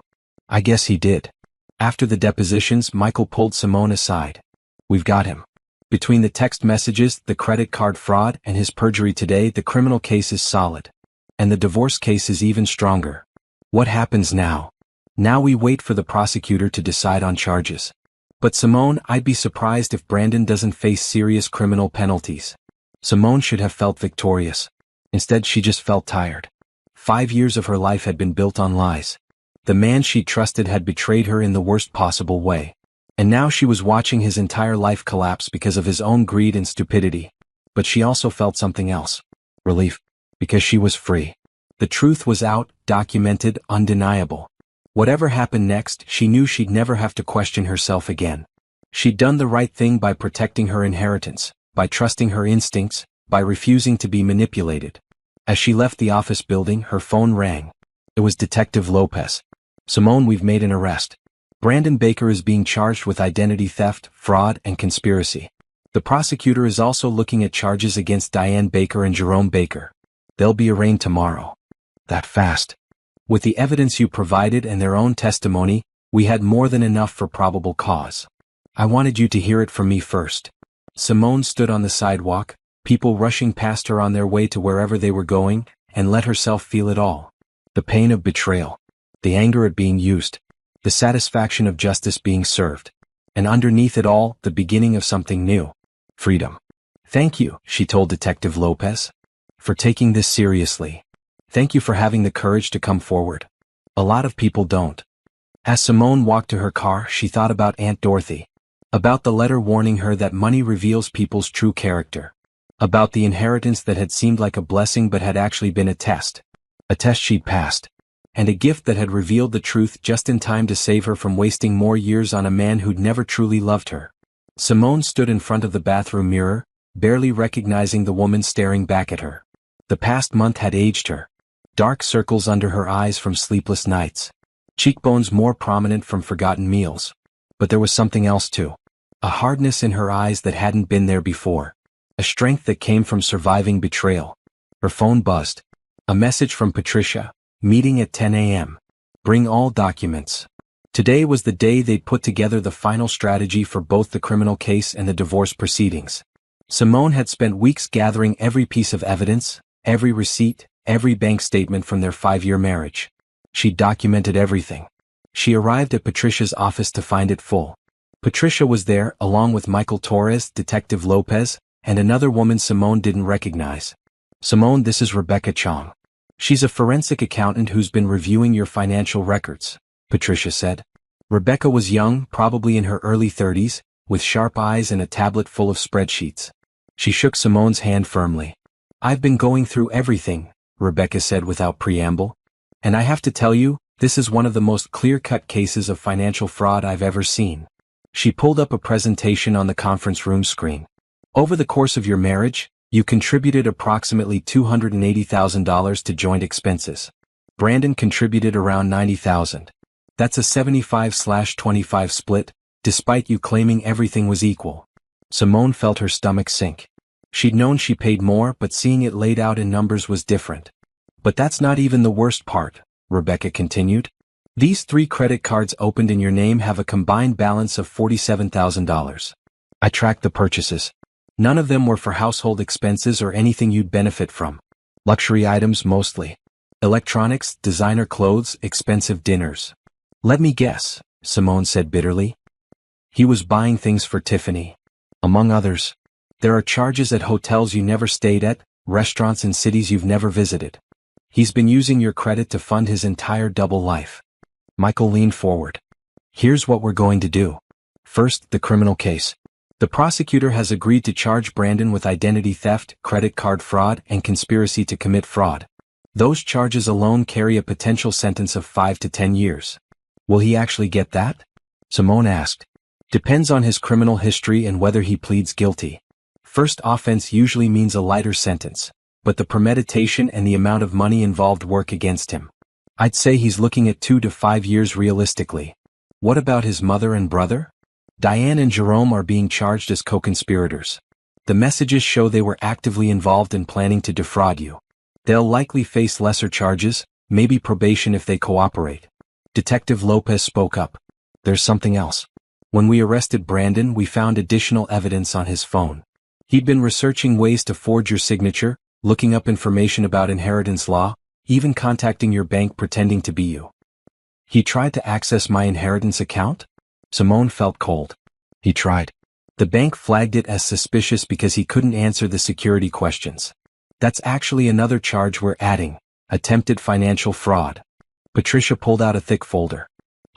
I guess he did. After the depositions, Michael pulled Simone aside. We've got him. Between the text messages, the credit card fraud, and his perjury today, the criminal case is solid. And the divorce case is even stronger. What happens now? Now we wait for the prosecutor to decide on charges. But Simone, I'd be surprised if Brandon doesn't face serious criminal penalties. Simone should have felt victorious. Instead, she just felt tired. 5 years of her life had been built on lies. The man she trusted had betrayed her in the worst possible way. And now she was watching his entire life collapse because of his own greed and stupidity. But she also felt something else. Relief. Because she was free. The truth was out, documented, undeniable. Whatever happened next, she knew she'd never have to question herself again. She'd done the right thing by protecting her inheritance, by trusting her instincts, by refusing to be manipulated. As she left the office building, her phone rang. It was Detective Lopez. Simone, we've made an arrest. Brandon Baker is being charged with identity theft, fraud, and conspiracy. The prosecutor is also looking at charges against Diane Baker and Jerome Baker. They'll be arraigned tomorrow. That fast. With the evidence you provided and their own testimony, we had more than enough for probable cause. I wanted you to hear it from me first. Simone stood on the sidewalk, people rushing past her on their way to wherever they were going, and let herself feel it all. The pain of betrayal. The anger at being used. The satisfaction of justice being served. And underneath it all, the beginning of something new. Freedom. Thank you, she told Detective Lopez. For taking this seriously. Thank you for having the courage to come forward. A lot of people don't. As Simone walked to her car, she thought about Aunt Dorothy. About the letter warning her that money reveals people's true character. About the inheritance that had seemed like a blessing but had actually been a test. A test she'd passed. And a gift that had revealed the truth just in time to save her from wasting more years on a man who'd never truly loved her. Simone stood in front of the bathroom mirror, barely recognizing the woman staring back at her. The past month had aged her. Dark circles under her eyes from sleepless nights. Cheekbones more prominent from forgotten meals. But there was something else too. A hardness in her eyes that hadn't been there before. A strength that came from surviving betrayal. Her phone buzzed. A message from Patricia. Meeting at 10 a.m. Bring all documents. Today was the day they'd put together the final strategy for both the criminal case and the divorce proceedings. Simone had spent weeks gathering every piece of evidence, every receipt, every bank statement from their 5-year marriage. She documented everything. She arrived at Patricia's office to find it full. Patricia was there, along with Michael Torres, Detective Lopez, and another woman Simone didn't recognize. "Simone, this is Rebecca Chong. She's a forensic accountant who's been reviewing your financial records," Patricia said. Rebecca was young, probably in her early 30s, with sharp eyes and a tablet full of spreadsheets. She shook Simone's hand firmly. "I've been going through everything," Rebecca said without preamble. "And I have to tell you, this is one of the most clear-cut cases of financial fraud I've ever seen." She pulled up a presentation on the conference room screen. "Over the course of your marriage, you contributed approximately $280,000 to joint expenses. Brandon contributed around $90,000. That's a 75/25 split, despite you claiming everything was equal." Simone felt her stomach sink. She'd known she paid more, but seeing it laid out in numbers was different. "But that's not even the worst part," Rebecca continued. "These 3 credit cards opened in your name have a combined balance of $47,000. I tracked the purchases. None of them were for household expenses or anything you'd benefit from. Luxury items mostly. Electronics, designer clothes, expensive dinners." "Let me guess," Simone said bitterly. "He was buying things for Tiffany. Among others. There are charges at hotels you never stayed at, restaurants in cities you've never visited. He's been using your credit to fund his entire double life." Michael leaned forward. "Here's what we're going to do. First, the criminal case. The prosecutor has agreed to charge Brandon with identity theft, credit card fraud, and conspiracy to commit fraud. Those charges alone carry a potential sentence of 5 to 10 years. Will he actually get that?" Simone asked. "Depends on his criminal history and whether he pleads guilty. First offense usually means a lighter sentence, but the premeditation and the amount of money involved work against him. I'd say he's looking at 2 to 5 years realistically." "What about his mother and brother?" "Diane and Jerome are being charged as co-conspirators. The messages show they were actively involved in planning to defraud you. They'll likely face lesser charges, maybe probation if they cooperate." Detective Lopez spoke up. "There's something else. When we arrested Brandon, we found additional evidence on his phone. He'd been researching ways to forge your signature, looking up information about inheritance law, even contacting your bank pretending to be you." "He tried to access my inheritance account?" Simone felt cold. "He tried. The bank flagged it as suspicious because he couldn't answer the security questions. That's actually another charge we're adding, attempted financial fraud." Patricia pulled out a thick folder.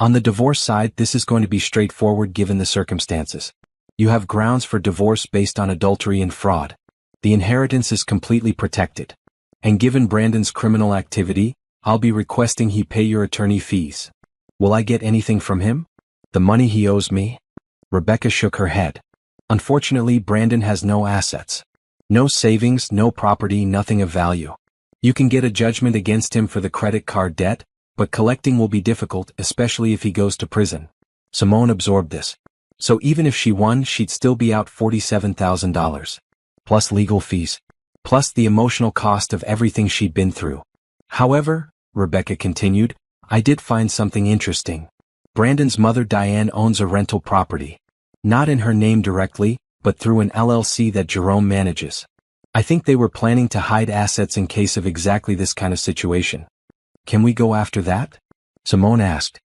"On the divorce side, this is going to be straightforward given the circumstances. You have grounds for divorce based on adultery and fraud. The inheritance is completely protected. And given Brandon's criminal activity, I'll be requesting he pay your attorney fees. Will I get anything from him? The money he owes me?" Rebecca shook her head. "Unfortunately, Brandon has no assets. No savings, no property, nothing of value. You can get a judgment against him for the credit card debt, but collecting will be difficult, especially if he goes to prison." Simone absorbed this. So even if she won, she'd still be out $47,000. Plus legal fees. Plus the emotional cost of everything she'd been through. "However," Rebecca continued, "I did find something interesting. Brandon's mother Diane owns a rental property. Not in her name directly, but through an LLC that Jerome manages. I think they were planning to hide assets in case of exactly this kind of situation." "Can we go after that?" Simone asked.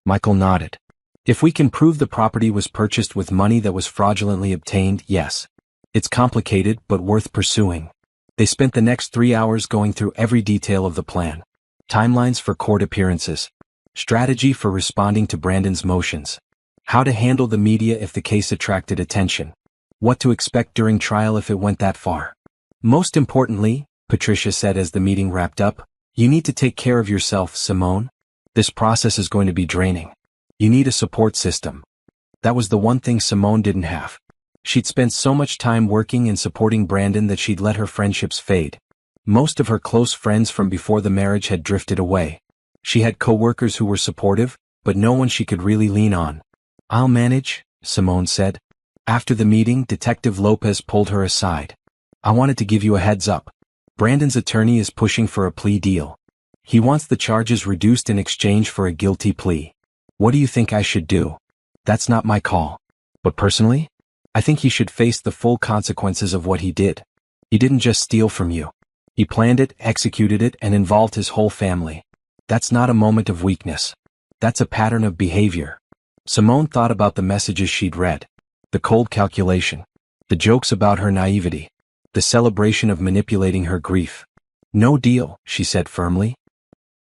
Michael nodded. "If we can prove the property was purchased with money that was fraudulently obtained, yes. It's complicated but worth pursuing." They spent the next 3 hours going through every detail of the plan. Timelines for court appearances. Strategy for responding to Brandon's motions. How to handle the media if the case attracted attention. What to expect during trial if it went that far. "Most importantly," Patricia said as the meeting wrapped up, "you need to take care of yourself, Simone. This process is going to be draining. You need a support system." That was the one thing Simone didn't have. She'd spent so much time working and supporting Brandon that she'd let her friendships fade. Most of her close friends from before the marriage had drifted away. She had co-workers who were supportive, but no one she could really lean on. "I'll manage," Simone said. After the meeting, Detective Lopez pulled her aside. "I wanted to give you a heads up. Brandon's attorney is pushing for a plea deal. He wants the charges reduced in exchange for a guilty plea. What do you think I should do?" "That's not my call. But personally, I think he should face the full consequences of what he did. He didn't just steal from you. He planned it, executed it, and involved his whole family. That's not a moment of weakness. That's a pattern of behavior. Simone thought about the messages she'd read. The cold calculation. The jokes about her naivety. The celebration of manipulating her grief. No deal, she said firmly.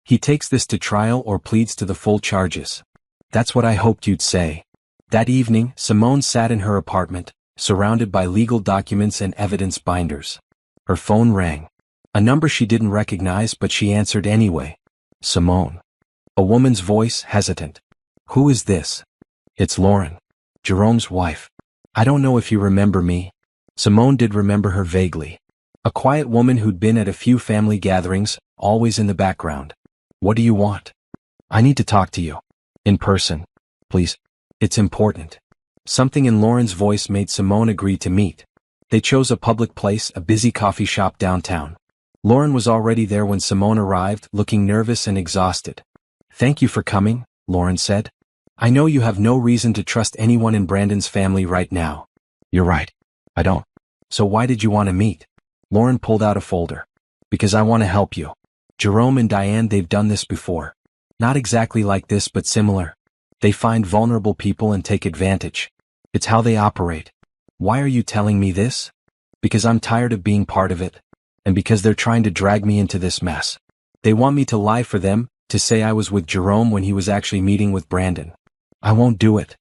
He takes this to trial or pleads to the full charges. That's what I hoped you'd say. That evening, Simone sat in her apartment, surrounded by legal documents and evidence binders. Her phone rang. A number she didn't recognize, but she answered anyway. Simone. A woman's voice, hesitant. Who is this? It's Lauren. Jerome's wife. I don't know if you remember me. Simone did remember her vaguely. A quiet woman who'd been at a few family gatherings, always in the background. What do you want? I need to talk to you. In person. Please. It's important. Something in Lauren's voice made Simone agree to meet. They chose a public place, a busy coffee shop downtown. Lauren was already there when Simone arrived, looking nervous and exhausted. Thank you for coming, Lauren said. I know you have no reason to trust anyone in Brandon's family right now. You're right. I don't. So why did you want to meet? Lauren pulled out a folder. Because I want to help you. Jerome and Diane, they've done this before. Not exactly like this, but similar. They find vulnerable people and take advantage. It's how they operate. Why are you telling me this? Because I'm tired of being part of it. And because they're trying to drag me into this mess. They want me to lie for them, to say I was with Jerome when he was actually meeting with Brandon. I won't do it.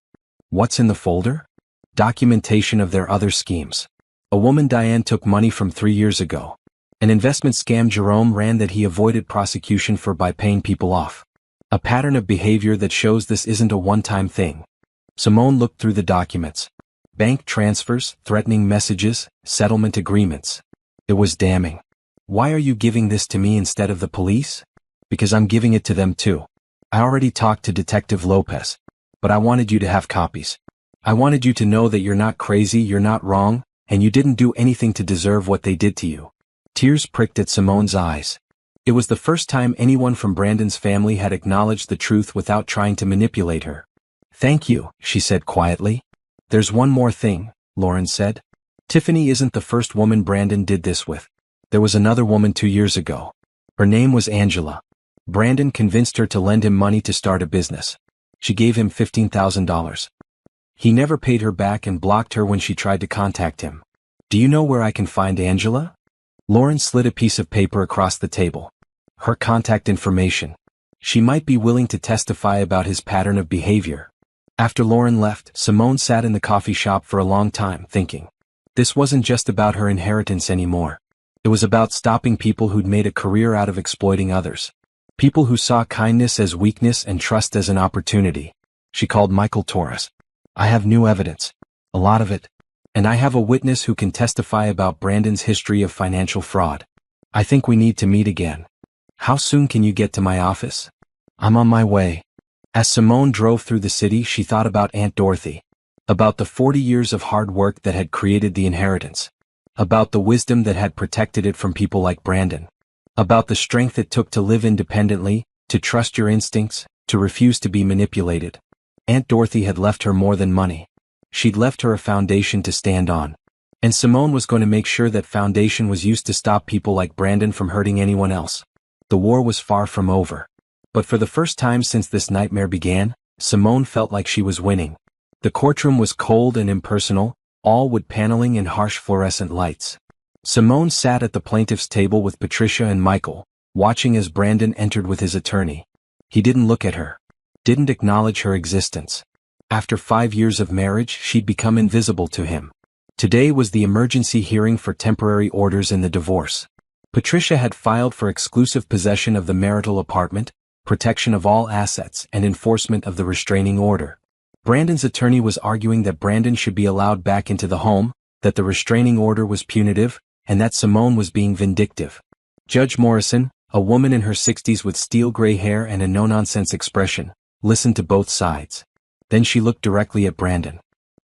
What's in the folder? Documentation of their other schemes. A woman Diane took money from 3 years ago. An investment scam Jerome ran that he avoided prosecution for by paying people off. A pattern of behavior that shows this isn't a one-time thing. Simone looked through the documents. Bank transfers, threatening messages, settlement agreements. It was damning. Why are you giving this to me instead of the police? Because I'm giving it to them too. I already talked to Detective Lopez. But I wanted you to have copies. I wanted you to know that you're not crazy, you're not wrong, and you didn't do anything to deserve what they did to you. Tears pricked at Simone's eyes. It was the first time anyone from Brandon's family had acknowledged the truth without trying to manipulate her. Thank you, she said quietly. There's one more thing, Lauren said. Tiffany isn't the first woman Brandon did this with. There was another woman 2 years ago. Her name was Angela. Brandon convinced her to lend him money to start a business. She gave him $15,000. He never paid her back and blocked her when she tried to contact him. Do you know where I can find Angela? Lauren slid a piece of paper across the table. Her contact information. She might be willing to testify about his pattern of behavior. After Lauren left, Simone sat in the coffee shop for a long time, thinking. This wasn't just about her inheritance anymore. It was about stopping people who'd made a career out of exploiting others. People who saw kindness as weakness and trust as an opportunity. She called Michael Torres. I have new evidence. A lot of it. And I have a witness who can testify about Brandon's history of financial fraud. I think we need to meet again. How soon can you get to my office? I'm on my way. As Simone drove through the city, she thought about Aunt Dorothy. About the 40 years of hard work that had created the inheritance. About the wisdom that had protected it from people like Brandon. About the strength it took to live independently, to trust your instincts, to refuse to be manipulated. Aunt Dorothy had left her more than money. She'd left her a foundation to stand on. And Simone was going to make sure that foundation was used to stop people like Brandon from hurting anyone else. The war was far from over. But for the first time since this nightmare began, Simone felt like she was winning. The courtroom was cold and impersonal, all wood paneling and harsh fluorescent lights. Simone sat at the plaintiff's table with Patricia and Michael, watching as Brandon entered with his attorney. He didn't look at her. Didn't acknowledge her existence. After 5 years of marriage, she'd become invisible to him. Today was the emergency hearing for temporary orders in the divorce. Patricia had filed for exclusive possession of the marital apartment, protection of all assets, and enforcement of the restraining order. Brandon's attorney was arguing that Brandon should be allowed back into the home, that the restraining order was punitive, and that Simone was being vindictive. Judge Morrison, a woman in her 60s with steel gray hair and a no-nonsense expression, listened to both sides. Then she looked directly at Brandon.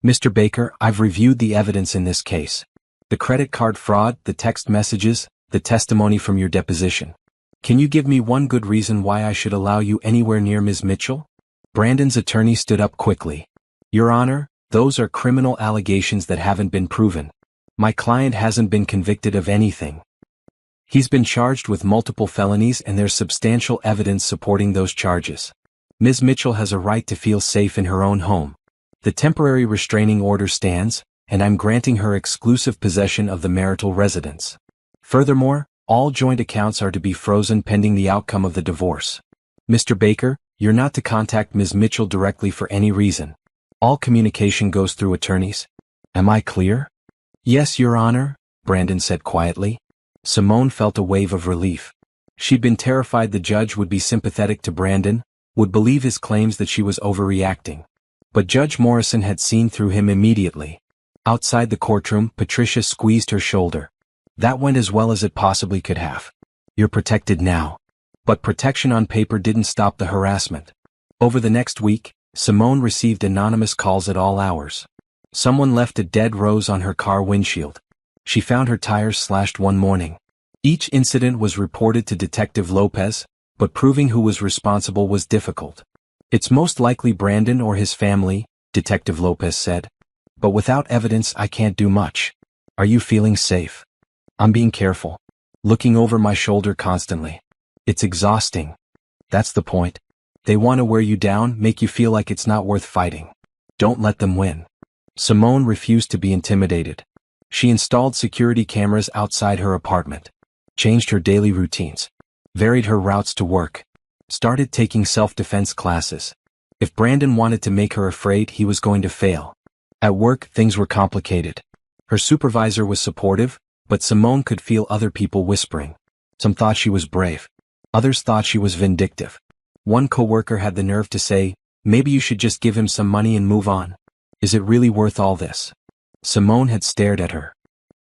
Mr. Baker, I've reviewed the evidence in this case. The credit card fraud, the text messages, the testimony from your deposition. Can you give me one good reason why I should allow you anywhere near Ms. Mitchell? Brandon's attorney stood up quickly. Your Honor, those are criminal allegations that haven't been proven. My client hasn't been convicted of anything. He's been charged with multiple felonies and there's substantial evidence supporting those charges. Ms. Mitchell has a right to feel safe in her own home. The temporary restraining order stands, and I'm granting her exclusive possession of the marital residence. Furthermore, all joint accounts are to be frozen pending the outcome of the divorce. Mr. Baker, you're not to contact Ms. Mitchell directly for any reason. All communication goes through attorneys. Am I clear? Yes, Your Honor, Brandon said quietly. Simone felt a wave of relief. She'd been terrified the judge would be sympathetic to Brandon, would believe his claims that she was overreacting. But Judge Morrison had seen through him immediately. Outside the courtroom, Patricia squeezed her shoulder. That went as well as it possibly could have. You're protected now. But protection on paper didn't stop the harassment. Over the next week, Simone received anonymous calls at all hours. Someone left a dead rose on her car windshield. She found her tires slashed one morning. Each incident was reported to Detective Lopez, but proving who was responsible was difficult. It's most likely Brandon or his family, Detective Lopez said. But without evidence I can't do much. Are you feeling safe? I'm being careful. Looking over my shoulder constantly. It's exhausting. That's the point. They want to wear you down, make you feel like it's not worth fighting. Don't let them win. Simone refused to be intimidated. She installed security cameras outside her apartment. Changed her daily routines. Varied her routes to work. Started taking self-defense classes. If Brandon wanted to make her afraid, he was going to fail. At work, things were complicated. Her supervisor was supportive, but Simone could feel other people whispering. Some thought she was brave. Others thought she was vindictive. One coworker had the nerve to say, "Maybe you should just give him some money and move on. Is it really worth all this?" Simone had stared at her.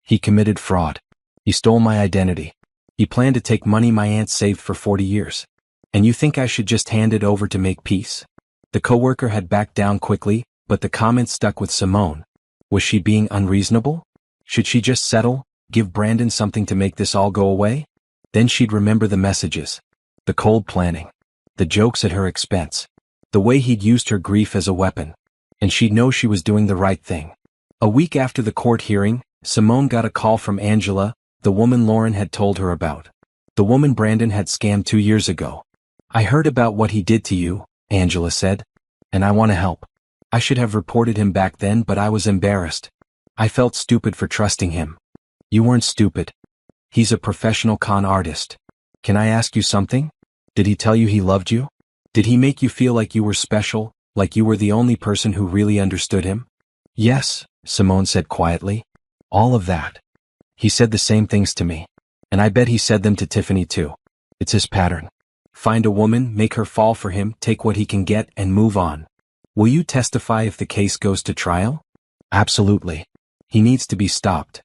He committed fraud. He stole my identity. He planned to take money my aunt saved for 40 years. And you think I should just hand it over to make peace? The coworker had backed down quickly, but the comment stuck with Simone. Was she being unreasonable? Should she just settle, give Brandon something to make this all go away? Then she'd remember the messages. The cold planning. The jokes at her expense. The way he'd used her grief as a weapon. And she'd know she was doing the right thing. A week after the court hearing, Simone got a call from Angela, the woman Lauren had told her about. The woman Brandon had scammed 2 years ago. "I heard about what he did to you," Angela said. "And I want to help. I should have reported him back then, but I was embarrassed. I felt stupid for trusting him." "You weren't stupid. He's a professional con artist. Can I ask you something? Did he tell you he loved you? Did he make you feel like you were special, like you were the only person who really understood him?" "Yes," Simone said quietly. "All of that. He said the same things to me. And I bet he said them to Tiffany too. It's his pattern. Find a woman, make her fall for him, take what he can get, and move on." "Will you testify if the case goes to trial?" "Absolutely. He needs to be stopped."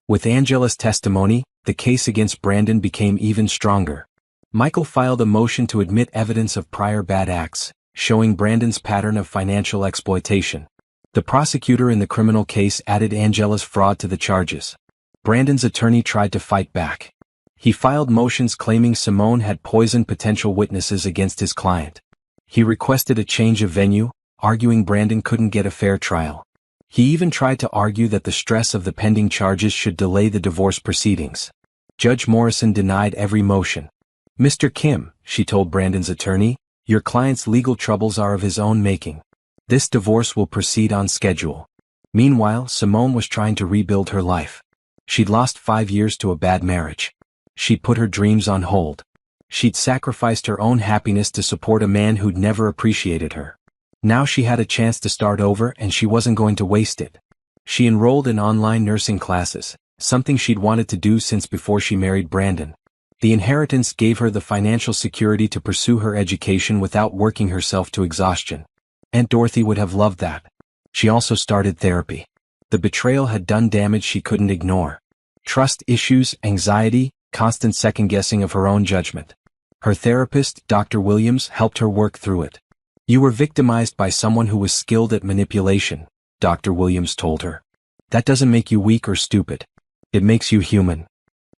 With Angela's testimony, the case against Brandon became even stronger. Michael filed a motion to admit evidence of prior bad acts, showing Brandon's pattern of financial exploitation. The prosecutor in the criminal case added Angela's fraud to the charges. Brandon's attorney tried to fight back. He filed motions claiming Simone had poisoned potential witnesses against his client. He requested a change of venue, arguing Brandon couldn't get a fair trial. He even tried to argue that the stress of the pending charges should delay the divorce proceedings. Judge Morrison denied every motion. "Mr. Kim," she told Brandon's attorney, "your client's legal troubles are of his own making. This divorce will proceed on schedule." Meanwhile, Simone was trying to rebuild her life. She'd lost 5 years to a bad marriage. She'd put her dreams on hold. She'd sacrificed her own happiness to support a man who'd never appreciated her. Now she had a chance to start over and she wasn't going to waste it. She enrolled in online nursing classes, something she'd wanted to do since before she married Brandon. The inheritance gave her the financial security to pursue her education without working herself to exhaustion. Aunt Dorothy would have loved that. She also started therapy. The betrayal had done damage she couldn't ignore. Trust issues, anxiety, constant second-guessing of her own judgment. Her therapist, Dr. Williams, helped her work through it. "You were victimized by someone who was skilled at manipulation," Dr. Williams told her. "That doesn't make you weak or stupid. It makes you human."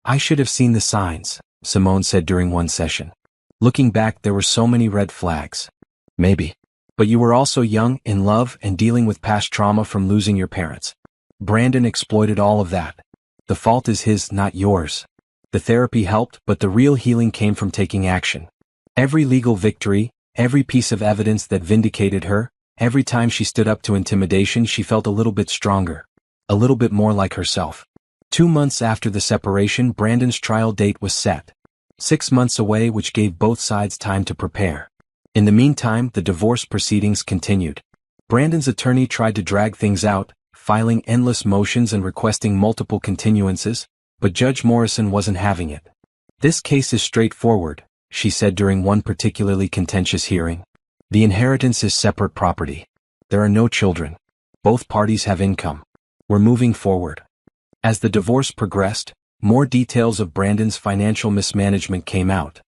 "I should have seen the signs," Simone said during one session. "Looking back, there were so many red flags." "Maybe. But you were also young, in love, and dealing with past trauma from losing your parents. Brandon exploited all of that. The fault is his, not yours." The therapy helped, but the real healing came from taking action. Every legal victory, every piece of evidence that vindicated her, every time she stood up to intimidation, she felt a little bit stronger. A little bit more like herself. 2 months after the separation, Brandon's trial date was set. 6 months away, which gave both sides time to prepare. In the meantime, the divorce proceedings continued. Brandon's attorney tried to drag things out, filing endless motions and requesting multiple continuances, but Judge Morrison wasn't having it. "This case is straightforward," she said during one particularly contentious hearing. "The inheritance is separate property. There are no children. Both parties have income. We're moving forward." As the divorce progressed, more details of Brandon's financial mismanagement came out.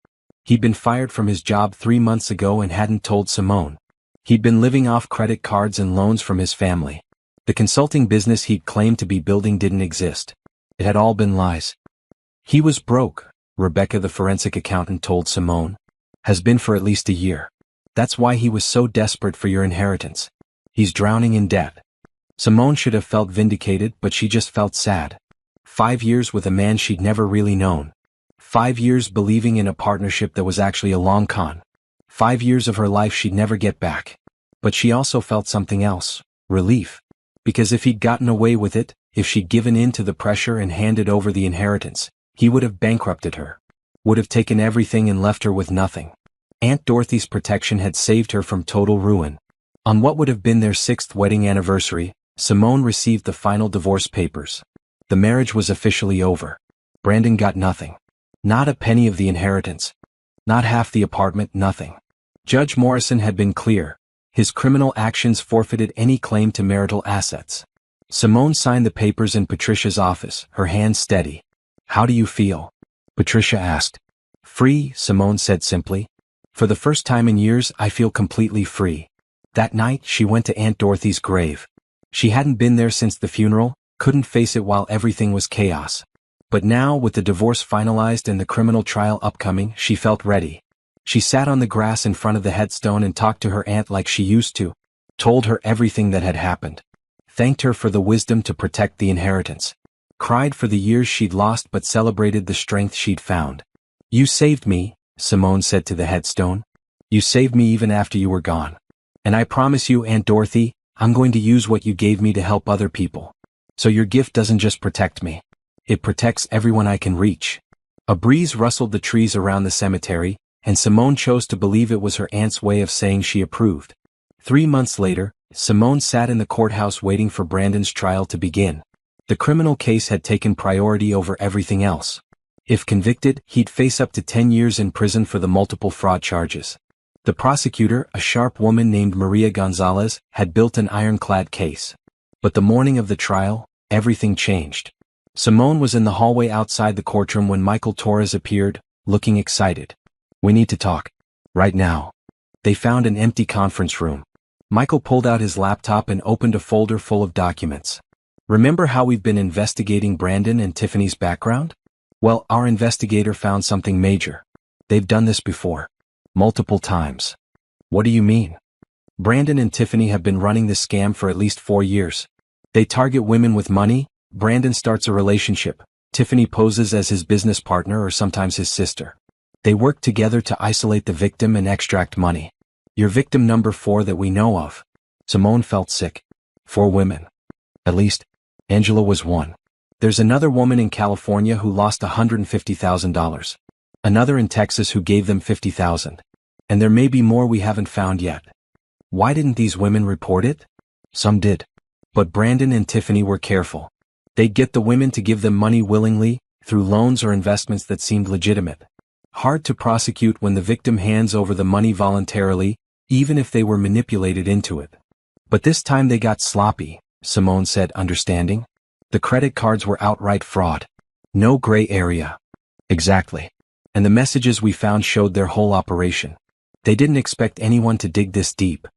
He'd been fired from his job 3 months ago and hadn't told Simone. He'd been living off credit cards and loans from his family. The consulting business he'd claimed to be building didn't exist. It had all been lies. "He was broke," Rebecca, the forensic accountant, told Simone. "Has been for at least a year. That's why he was so desperate for your inheritance. He's drowning in debt." Simone should have felt vindicated, but she just felt sad. 5 years with a man she'd never really known. 5 years believing in a partnership that was actually a long con. 5 years of her life she'd never get back. But she also felt something else, relief. Because if he'd gotten away with it, if she'd given in to the pressure and handed over the inheritance, he would have bankrupted her. Would have taken everything and left her with nothing. Aunt Dorothy's protection had saved her from total ruin. On what would have been their 6th wedding anniversary, Simone received the final divorce papers. The marriage was officially over. Brandon got nothing. Not a penny of the inheritance. Not half the apartment, nothing. Judge Morrison had been clear. His criminal actions forfeited any claim to marital assets. Simone signed the papers in Patricia's office, her hands steady. "How do you feel?" Patricia asked. "Free," Simone said simply. "For the first time in years, I feel completely free." That night, she went to Aunt Dorothy's grave. She hadn't been there since the funeral, couldn't face it while everything was chaos. But now, with the divorce finalized and the criminal trial upcoming, she felt ready. She sat on the grass in front of the headstone and talked to her aunt like she used to, told her everything that had happened, thanked her for the wisdom to protect the inheritance, cried for the years she'd lost but celebrated the strength she'd found. "You saved me," Simone said to the headstone. "You saved me even after you were gone. And I promise you, Aunt Dorothy, I'm going to use what you gave me to help other people. So your gift doesn't just protect me. It protects everyone I can reach." A breeze rustled the trees around the cemetery, and Simone chose to believe it was her aunt's way of saying she approved. 3 months later, Simone sat in the courthouse waiting for Brandon's trial to begin. The criminal case had taken priority over everything else. If convicted, he'd face up to 10 years in prison for the multiple fraud charges. The prosecutor, a sharp woman named Maria Gonzalez, had built an ironclad case. But the morning of the trial, everything changed. Simone was in the hallway outside the courtroom when Michael Torres appeared, looking excited. "We need to talk. Right now." They found an empty conference room. Michael pulled out his laptop and opened a folder full of documents. "Remember how we've been investigating Brandon and Tiffany's background? Well, our investigator found something major. They've done this before. Multiple times." "What do you mean?" "Brandon and Tiffany have been running this scam for at least 4 years. They target women with money. Brandon starts a relationship. Tiffany poses as his business partner or sometimes his sister. They work together to isolate the victim and extract money. You're victim number 4 that we know of." Simone felt sick. 4 women. At least, Angela was one. There's another woman in California who lost $150,000. Another in Texas who gave them $50,000. And there may be more we haven't found yet. Why didn't these women report it? Some did. But Brandon and Tiffany were careful. They'd get the women to give them money willingly, through loans or investments that seemed legitimate. Hard to prosecute when the victim hands over the money voluntarily, even if they were manipulated into it. But this time they got sloppy, Simone said, understanding. The credit cards were outright fraud. No gray area. Exactly. And the messages we found showed their whole operation. They didn't expect anyone to dig this deep.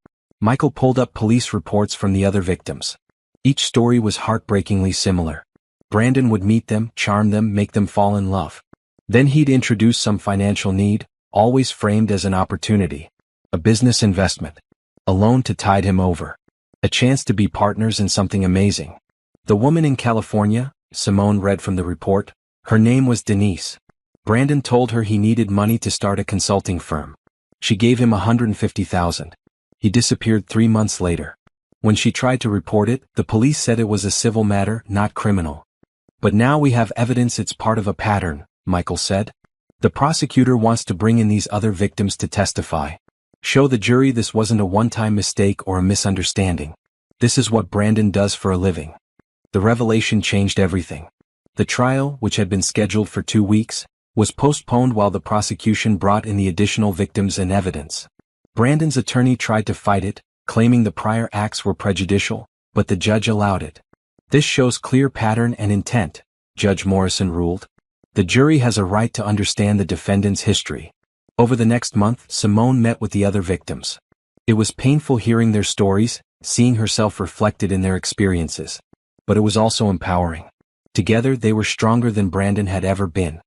Michael pulled up police reports from the other victims. Each story was heartbreakingly similar. Brandon would meet them, charm them, make them fall in love. Then he'd introduce some financial need, always framed as an opportunity. A business investment. A loan to tide him over. A chance to be partners in something amazing. The woman in California, Simone read from the report, Her name was Denise. Brandon told her he needed money to start a consulting firm. She gave him $150,000. He disappeared 3 months later. When she tried to report it, the police said it was a civil matter, not criminal. But now we have evidence it's part of a pattern, Michael said. The prosecutor wants to bring in these other victims to testify. Show the jury this wasn't a one-time mistake or a misunderstanding. This is what Brandon does for a living. The revelation changed everything. The trial, which had been scheduled for 2 weeks, was postponed while the prosecution brought in the additional victims and evidence. Brandon's attorney tried to fight it, claiming the prior acts were prejudicial, but the judge allowed it. This shows clear pattern and intent, Judge Morrison ruled. The jury has a right to understand the defendant's history. Over the next month, Simone met with the other victims. It was painful hearing their stories, seeing herself reflected in their experiences. But it was also empowering. Together they were stronger than Brandon had ever been.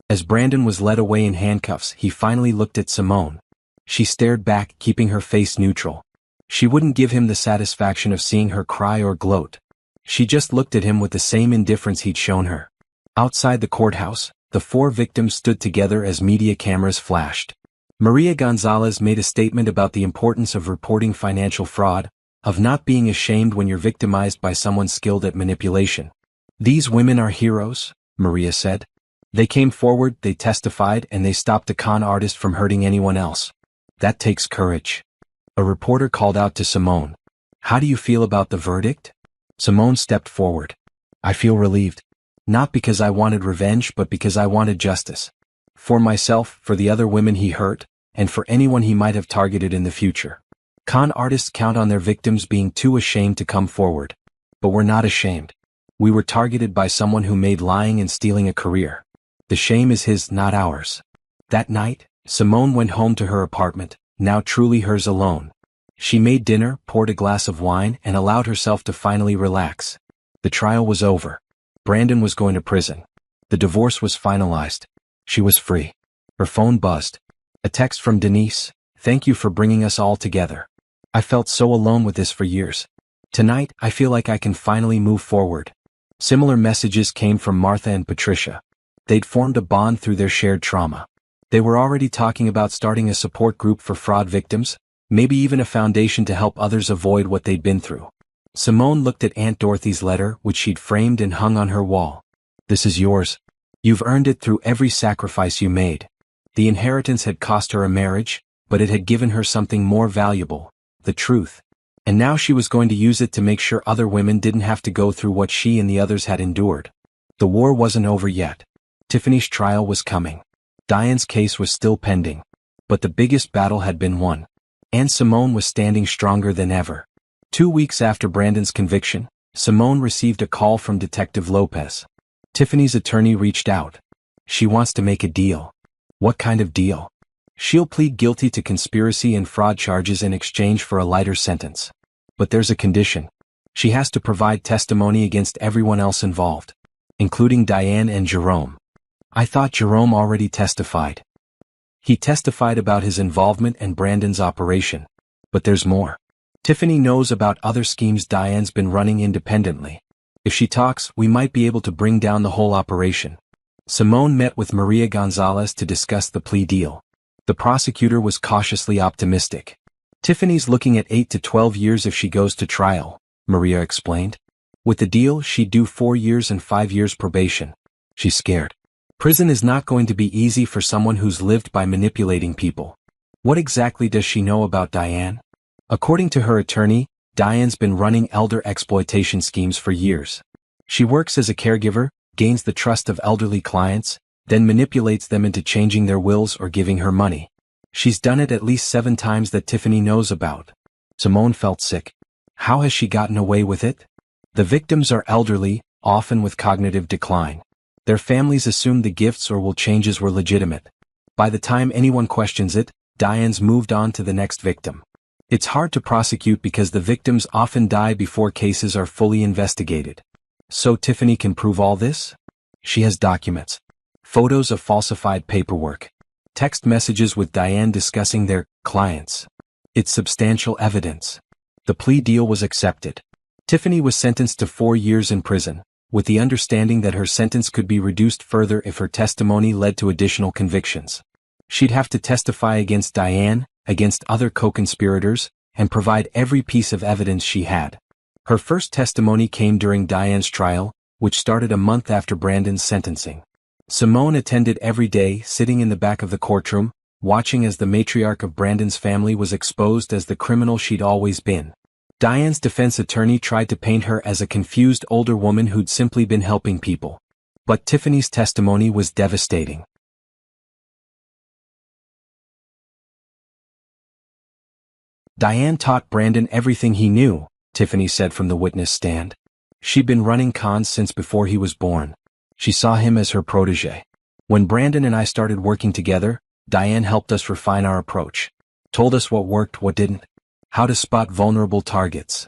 As Brandon was led away in handcuffs, he finally looked at Simone. She stared back, keeping her face neutral. She wouldn't give him the satisfaction of seeing her cry or gloat. She just looked at him with the same indifference he'd shown her. Outside the courthouse, the 4 victims stood together as media cameras flashed. Maria Gonzalez made a statement about the importance of reporting financial fraud, of not being ashamed when you're victimized by someone skilled at manipulation. These women are heroes, Maria said. They came forward, they testified, and they stopped a con artist from hurting anyone else. That takes courage. A reporter called out to Simone. How do you feel about the verdict? Simone stepped forward. I feel relieved. Not because I wanted revenge, but because I wanted justice. For myself, for the other women he hurt, and for anyone he might have targeted in the future. Con artists count on their victims being too ashamed to come forward. But we're not ashamed. We were targeted by someone who made lying and stealing a career. The shame is his, not ours. That night, Simone went home to her apartment, now truly hers alone. She made dinner, poured a glass of wine, and allowed herself to finally relax. The trial was over. Brandon was going to prison. The divorce was finalized. She was free. Her phone buzzed. A text from Denise. Thank you for bringing us all together. I felt so alone with this for years. Tonight, I feel like I can finally move forward. Similar messages came from Martha and Patricia. They'd formed a bond through their shared trauma. They were already talking about starting a support group for fraud victims, maybe even a foundation to help others avoid what they'd been through. Simone looked at Aunt Dorothy's letter, which she'd framed and hung on her wall. This is yours. You've earned it through every sacrifice you made. The inheritance had cost her a marriage, but it had given her something more valuable, the truth. And now she was going to use it to make sure other women didn't have to go through what she and the others had endured. The war wasn't over yet. Tiffany's trial was coming. Diane's case was still pending. But the biggest battle had been won. And Simone was standing stronger than ever. 2 weeks after Brandon's conviction, Simone received a call from Detective Lopez. Tiffany's attorney reached out. She wants to make a deal. What kind of deal? She'll plead guilty to conspiracy and fraud charges in exchange for a lighter sentence. But there's a condition. She has to provide testimony against everyone else involved, including Diane and Jerome. I thought Jerome already testified. He testified about his involvement and Brandon's operation. But there's more. Tiffany knows about other schemes Diane's been running independently. If she talks, we might be able to bring down the whole operation. Simone met with Maria Gonzalez to discuss the plea deal. The prosecutor was cautiously optimistic. Tiffany's looking at 8 to 12 years if she goes to trial, Maria explained. With the deal, she'd do 4 years and 5 years probation. She's scared. Prison is not going to be easy for someone who's lived by manipulating people. What exactly does she know about Diane? According to her attorney, Diane's been running elder exploitation schemes for years. She works as a caregiver, gains the trust of elderly clients, then manipulates them into changing their wills or giving her money. She's done it at least 7 times that Tiffany knows about. Simone felt sick. How has she gotten away with it? The victims are elderly, often with cognitive decline. Their families assume the gifts or will changes were legitimate. By the time anyone questions it, Diane's moved on to the next victim. It's hard to prosecute because the victims often die before cases are fully investigated. So Tiffany can prove all this? She has documents. Photos of falsified paperwork. Text messages with Diane discussing their clients. It's substantial evidence. The plea deal was accepted. Tiffany was sentenced to 4 years in prison, with the understanding that her sentence could be reduced further if her testimony led to additional convictions. She'd have to testify against Diane, against other co-conspirators, and provide every piece of evidence she had. Her first testimony came during Diane's trial, which started a month after Brandon's sentencing. Simone attended every day, sitting in the back of the courtroom, watching as the matriarch of Brandon's family was exposed as the criminal she'd always been. Diane's defense attorney tried to paint her as a confused older woman who'd simply been helping people. But Tiffany's testimony was devastating. Diane taught Brandon everything he knew, Tiffany said from the witness stand. She'd been running cons since before he was born. She saw him as her protege. When Brandon and I started working together, Diane helped us refine our approach. Told us what worked, what didn't. How to spot vulnerable targets.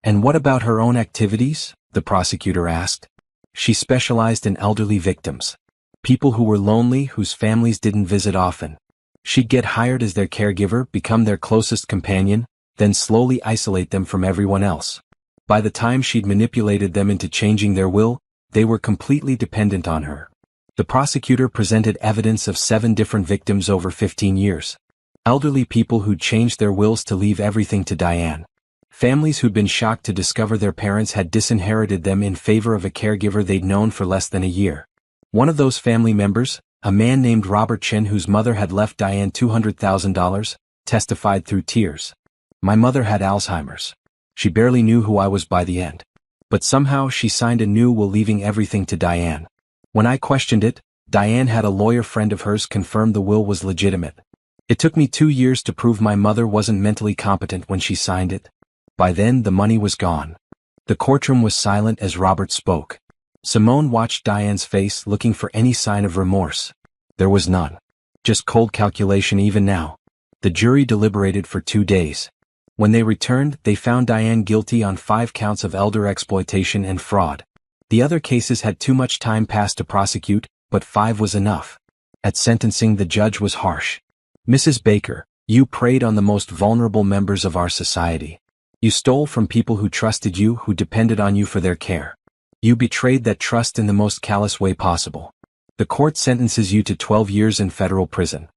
And what about her own activities? The prosecutor asked. She specialized in elderly victims. People who were lonely, whose families didn't visit often. She'd get hired as their caregiver, become their closest companion, then slowly isolate them from everyone else. By the time she'd manipulated them into changing their will, they were completely dependent on her. The prosecutor presented evidence of 7 different victims over 15 years. Elderly people who'd changed their wills to leave everything to Diane. Families who'd been shocked to discover their parents had disinherited them in favor of a caregiver they'd known for less than a year. One of those family members, a man named Robert Chen whose mother had left Diane $200,000, testified through tears. My mother had Alzheimer's. She barely knew who I was by the end. But somehow she signed a new will leaving everything to Diane. When I questioned it, Diane had a lawyer friend of hers confirm the will was legitimate. It took me 2 years to prove my mother wasn't mentally competent when she signed it. By then the money was gone. The courtroom was silent as Robert spoke. Simone watched Diane's face, looking for any sign of remorse. There was none. Just cold calculation even now. The jury deliberated for 2 days. When they returned, they found Diane guilty on 5 counts of elder exploitation and fraud. The other cases had too much time passed to prosecute, but 5 was enough. At sentencing, the judge was harsh. Mrs. Baker, you preyed on the most vulnerable members of our society. You stole from people who trusted you, who depended on you for their care. You betrayed that trust in the most callous way possible. The court sentences you to 12 years in federal prison.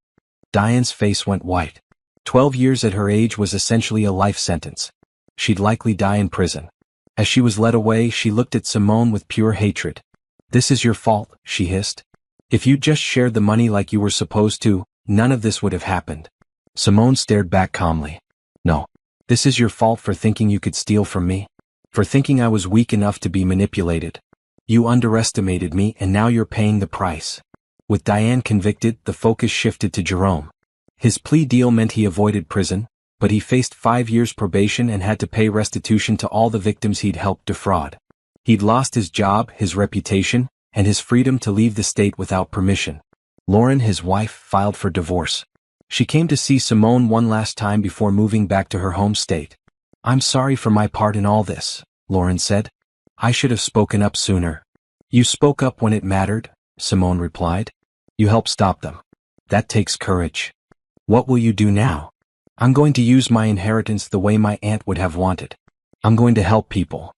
Diane's face went white. 12 years at her age was essentially a life sentence. She'd likely die in prison. As she was led away, she looked at Simone with pure hatred. This is your fault, she hissed. If you'd just shared the money like you were supposed to, none of this would have happened. Simone stared back calmly. No. This is your fault for thinking you could steal from me. For thinking I was weak enough to be manipulated. You underestimated me and now you're paying the price. With Diane convicted, the focus shifted to Jerome. His plea deal meant he avoided prison, but he faced 5 years probation and had to pay restitution to all the victims he'd helped defraud. He'd lost his job, his reputation, and his freedom to leave the state without permission. Lauren, his wife, filed for divorce. She came to see Simone one last time before moving back to her home state. I'm sorry for my part in all this, Lauren said. I should have spoken up sooner. You spoke up when it mattered, Simone replied. You helped stop them. That takes courage. What will you do now? I'm going to use my inheritance the way my aunt would have wanted. I'm going to help people.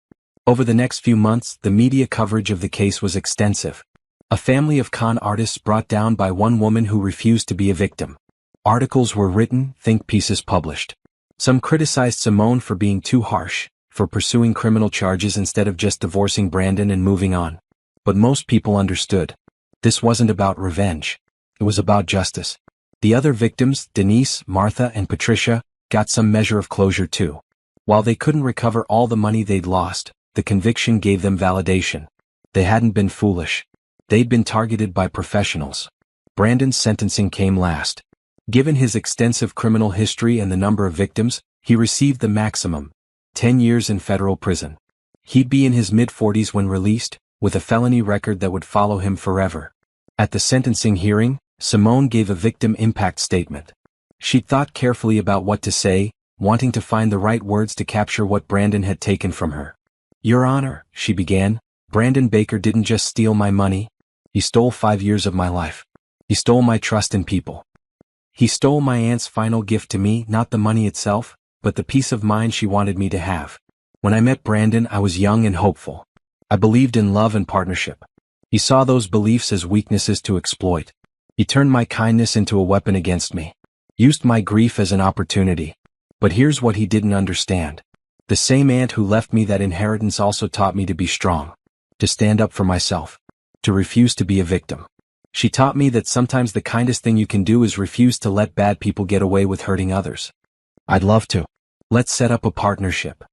Over the next few months, the media coverage of the case was extensive. A family of con artists brought down by one woman who refused to be a victim. Articles were written, think pieces published. Some criticized Simone for being too harsh, for pursuing criminal charges instead of just divorcing Brandon and moving on. But most people understood. This wasn't about revenge. It was about justice. The other victims, Denise, Martha, and Patricia, got some measure of closure too. While they couldn't recover all the money they'd lost, the conviction gave them validation. They hadn't been foolish. They'd been targeted by professionals. Brandon's sentencing came last. Given his extensive criminal history and the number of victims, he received the maximum, 10 years in federal prison. He'd be in his mid-40s when released, with a felony record that would follow him forever. At the sentencing hearing, Simone gave a victim impact statement. She'd thought carefully about what to say, wanting to find the right words to capture what Brandon had taken from her. Your Honor, she began, Brandon Baker didn't just steal my money. He stole 5 years of my life. He stole my trust in people. He stole my aunt's final gift to me, not the money itself, but the peace of mind she wanted me to have. When I met Brandon, I was young and hopeful. I believed in love and partnership. He saw those beliefs as weaknesses to exploit. He turned my kindness into a weapon against me. Used my grief as an opportunity. But here's what he didn't understand. The same aunt who left me that inheritance also taught me to be strong. To stand up for myself. To refuse to be a victim. She taught me that sometimes the kindest thing you can do is refuse to let bad people get away with hurting others. I'd love to. Let's set up a partnership.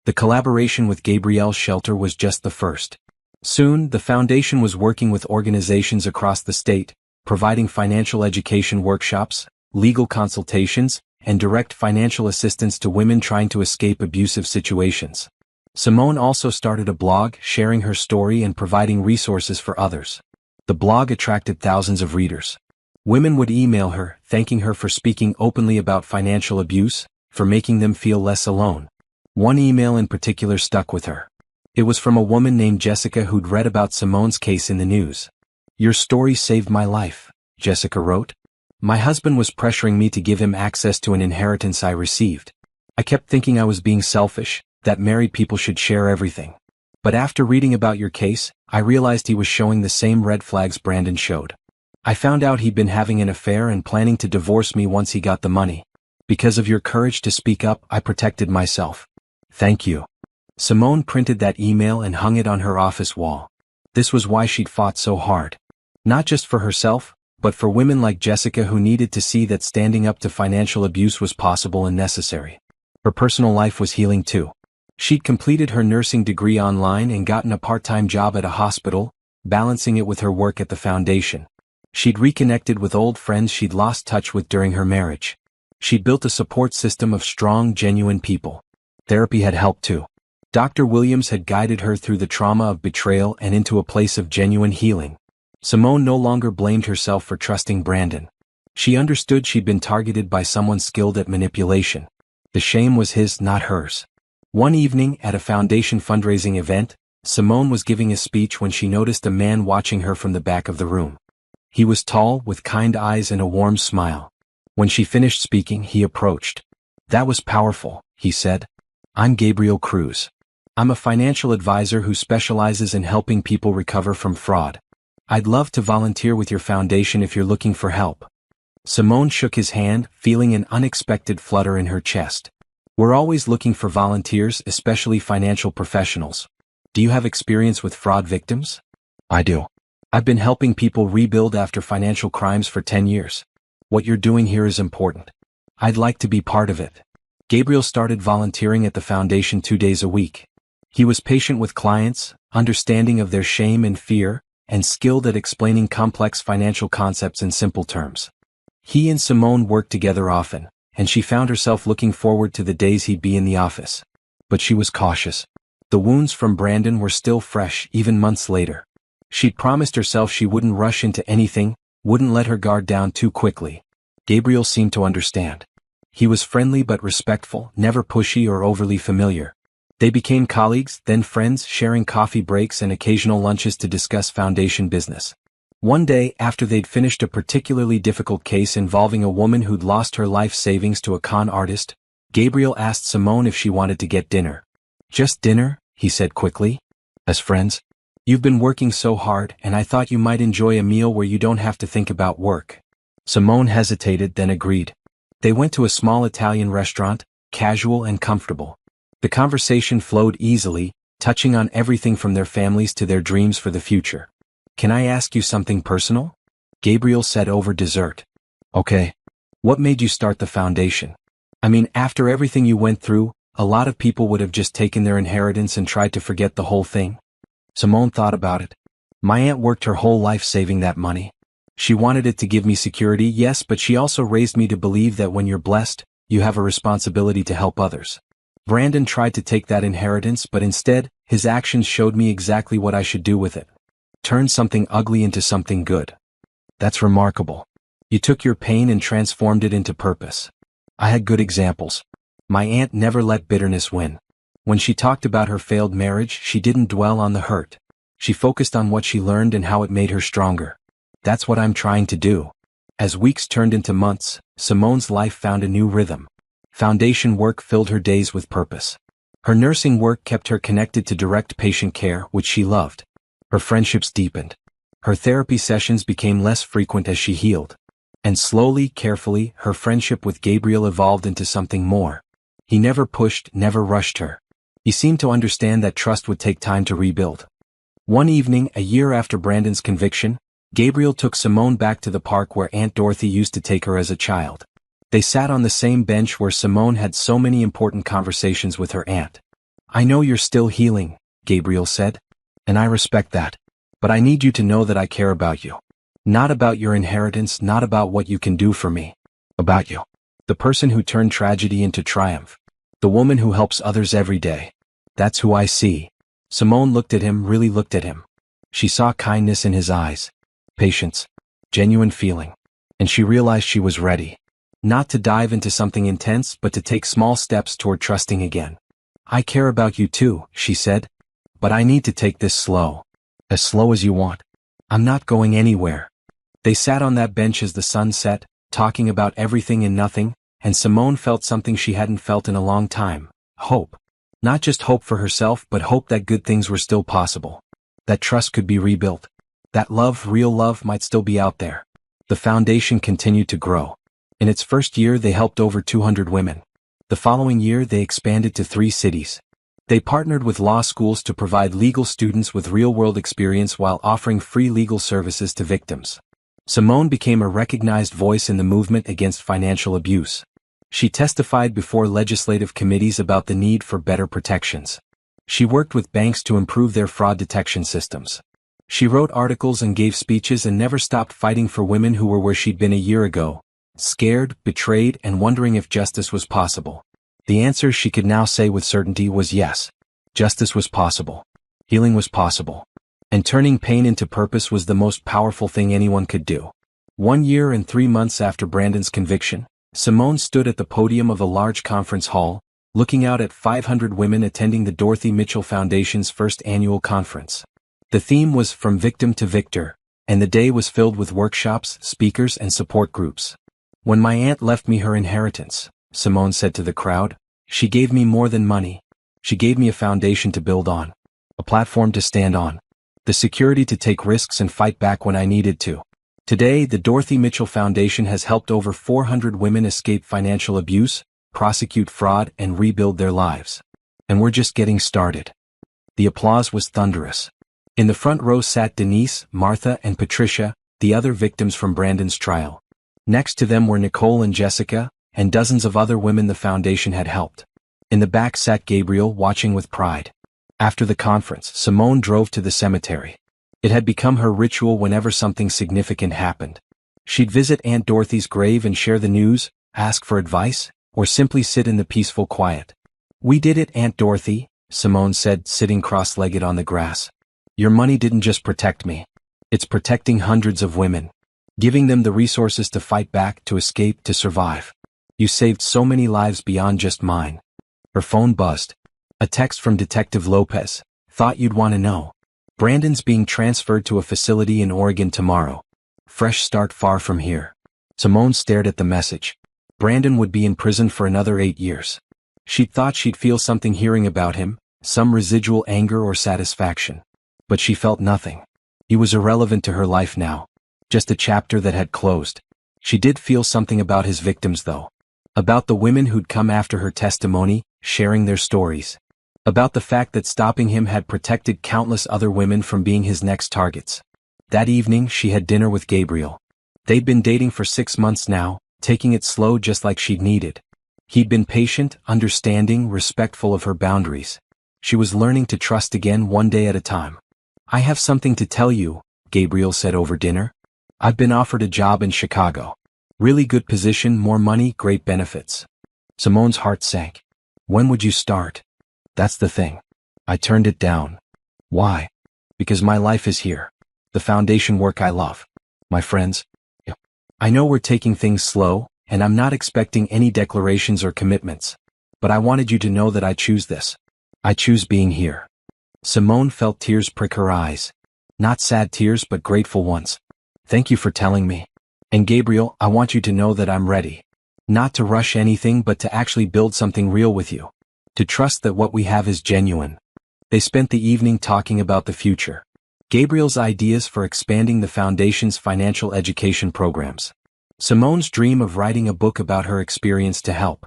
The collaboration with Gabrielle's shelter was just the first. Soon, the foundation was working with organizations across the state, providing financial education workshops, legal consultations, and direct financial assistance to women trying to escape abusive situations. Simone also started a blog, sharing her story and providing resources for others. The blog attracted thousands of readers. Women would email her, thanking her for speaking openly about financial abuse, for making them feel less alone. One email in particular stuck with her. It was from a woman named Jessica who'd read about Simone's case in the news. "Your story saved my life," Jessica wrote. "My husband was pressuring me to give him access to an inheritance I received. I kept thinking I was being selfish, that married people should share everything. But after reading about your case, I realized he was showing the same red flags Brandon showed. I found out he'd been having an affair and planning to divorce me once he got the money. Because of your courage to speak up, I protected myself. Thank you." Simone printed that email and hung it on her office wall. This was why she'd fought so hard. Not just for herself, but for women like Jessica who needed to see that standing up to financial abuse was possible and necessary. Her personal life was healing too. She'd completed her nursing degree online and gotten a part-time job at a hospital, balancing it with her work at the foundation. She'd reconnected with old friends she'd lost touch with during her marriage. She'd built a support system of strong, genuine people. Therapy had helped too. Dr. Williams had guided her through the trauma of betrayal and into a place of genuine healing. Simone no longer blamed herself for trusting Brandon. She understood she'd been targeted by someone skilled at manipulation. The shame was his, not hers. One evening, at a foundation fundraising event, Simone was giving a speech when she noticed a man watching her from the back of the room. He was tall, with kind eyes and a warm smile. When she finished speaking, he approached. "That was powerful," he said. "I'm Gabriel Cruz. I'm a financial advisor who specializes in helping people recover from fraud. I'd love to volunteer with your foundation if you're looking for help." Simone shook his hand, feeling an unexpected flutter in her chest. "We're always looking for volunteers, especially financial professionals. Do you have experience with fraud victims?" "I do. I've been helping people rebuild after financial crimes for 10 years. What you're doing here is important. I'd like to be part of it." Gabriel started volunteering at the foundation 2 days a week. He was patient with clients, understanding of their shame and fear, and skilled at explaining complex financial concepts in simple terms. He and Simone worked together often, and she found herself looking forward to the days he'd be in the office. But she was cautious. The wounds from Brandon were still fresh even months later. She'd promised herself she wouldn't rush into anything, wouldn't let her guard down too quickly. Gabriel seemed to understand. He was friendly but respectful, never pushy or overly familiar. They became colleagues, then friends, sharing coffee breaks and occasional lunches to discuss foundation business. One day, after they'd finished a particularly difficult case involving a woman who'd lost her life savings to a con artist, Gabriel asked Simone if she wanted to get dinner. "Just dinner?" he said quickly. "As friends? You've been working so hard, and I thought you might enjoy a meal where you don't have to think about work." Simone hesitated, then agreed. They went to a small Italian restaurant, casual and comfortable. The conversation flowed easily, touching on everything from their families to their dreams for the future. "Can I ask you something personal?" Gabriel said over dessert. "Okay. What made you start the foundation? I mean, after everything you went through, a lot of people would have just taken their inheritance and tried to forget the whole thing." Simone thought about it. "My aunt worked her whole life saving that money. She wanted it to give me security, yes, but she also raised me to believe that when you're blessed, you have a responsibility to help others. Brandon tried to take that inheritance, but instead, his actions showed me exactly what I should do with it. Turn something ugly into something good. That's remarkable. You took your pain and transformed it into purpose." I had good examples. My aunt never let bitterness win. When she talked about her failed marriage, she didn't dwell on the hurt. She focused on what she learned and how it made her stronger. That's what I'm trying to do. As weeks turned into months, Simone's life found a new rhythm. Foundation work filled her days with purpose. Her nursing work kept her connected to direct patient care, which she loved. Her friendships deepened. Her therapy sessions became less frequent as she healed. And slowly, carefully, her friendship with Gabriel evolved into something more. He never pushed, never rushed her. He seemed to understand that trust would take time to rebuild. One evening, a year after Brandon's conviction, Gabriel took Simone back to the park where Aunt Dorothy used to take her as a child. They sat on the same bench where Simone had so many important conversations with her aunt. "I know you're still healing," Gabriel said. "And I respect that. But I need you to know that I care about you. Not about your inheritance, not about what you can do for me. About you. The person who turned tragedy into triumph. The woman who helps others every day. That's who I see." Simone looked at him, really looked at him. She saw kindness in his eyes. Patience. Genuine feeling. And she realized she was ready. Not to dive into something intense, but to take small steps toward trusting again. "I care about you too," she said. "But I need to take this slow. As slow as you want. I'm not going anywhere." They sat on that bench as the sun set, talking about everything and nothing, and Simone felt something she hadn't felt in a long time. Hope. Not just hope for herself, but hope that good things were still possible. That trust could be rebuilt. That love, real love, might still be out there. The foundation continued to grow. In its first year they helped over 200 women. The following year they expanded to 3 cities. They partnered with law schools to provide legal students with real-world experience while offering free legal services to victims. Simone became a recognized voice in the movement against financial abuse. She testified before legislative committees about the need for better protections. She worked with banks to improve their fraud detection systems. She wrote articles and gave speeches and never stopped fighting for women who were where she'd been a year ago, scared, betrayed, and wondering if justice was possible. The answer, she could now say with certainty, was yes. Justice was possible. Healing was possible. And turning pain into purpose was the most powerful thing anyone could do. 1 year and 3 months after Brandon's conviction, Simone stood at the podium of a large conference hall, looking out at 500 women attending the Dorothy Mitchell Foundation's first annual conference. The theme was From Victim to Victor, and the day was filled with workshops, speakers, and support groups. "When my aunt left me her inheritance," Simone said to the crowd, "she gave me more than money. She gave me a foundation to build on. A platform to stand on. The security to take risks and fight back when I needed to." Today, the Dorothy Mitchell Foundation has helped over 400 women escape financial abuse, prosecute fraud, and rebuild their lives. And we're just getting started. The applause was thunderous. In the front row sat Denise, Martha, and Patricia, the other victims from Brandon's trial. Next to them were Nicole and Jessica, and dozens of other women the foundation had helped. In the back sat Gabriel, watching with pride. After the conference, Simone drove to the cemetery. It had become her ritual whenever something significant happened. She'd visit Aunt Dorothy's grave and share the news, ask for advice, or simply sit in the peaceful quiet. "We did it, Aunt Dorothy," Simone said, sitting cross-legged on the grass. "Your money didn't just protect me. It's protecting hundreds of women. Giving them the resources to fight back, to escape, to survive. You saved so many lives beyond just mine." Her phone buzzed. A text from Detective Lopez. "Thought you'd want to know. Brandon's being transferred to a facility in Oregon tomorrow. Fresh start far from here." Simone stared at the message. Brandon would be in prison for another 8 years. She'd thought she'd feel something hearing about him, some residual anger or satisfaction. But she felt nothing. He was irrelevant to her life now. Just a chapter that had closed. She did feel something about his victims though. About the women who'd come after her testimony, sharing their stories. About the fact that stopping him had protected countless other women from being his next targets. That evening she had dinner with Gabriel. They'd been dating for 6 months now, taking it slow just like she'd needed. He'd been patient, understanding, respectful of her boundaries. She was learning to trust again, one day at a time. "I have something to tell you," Gabriel said over dinner. "I've been offered a job in Chicago. Really good position, more money, great benefits." Simone's heart sank. "When would you start?" "That's the thing. I turned it down." "Why?" "Because my life is here. The foundation work I love. My friends. I know we're taking things slow, and I'm not expecting any declarations or commitments. But I wanted you to know that I choose this. I choose being here." Simone felt tears prick her eyes. Not sad tears, but grateful ones. "Thank you for telling me. And Gabriel, I want you to know that I'm ready. Not to rush anything, but to actually build something real with you. To trust that what we have is genuine. They spent the evening talking about the future. Gabriel's ideas for expanding the foundation's financial education programs. Simone's dream of writing a book about her experience to help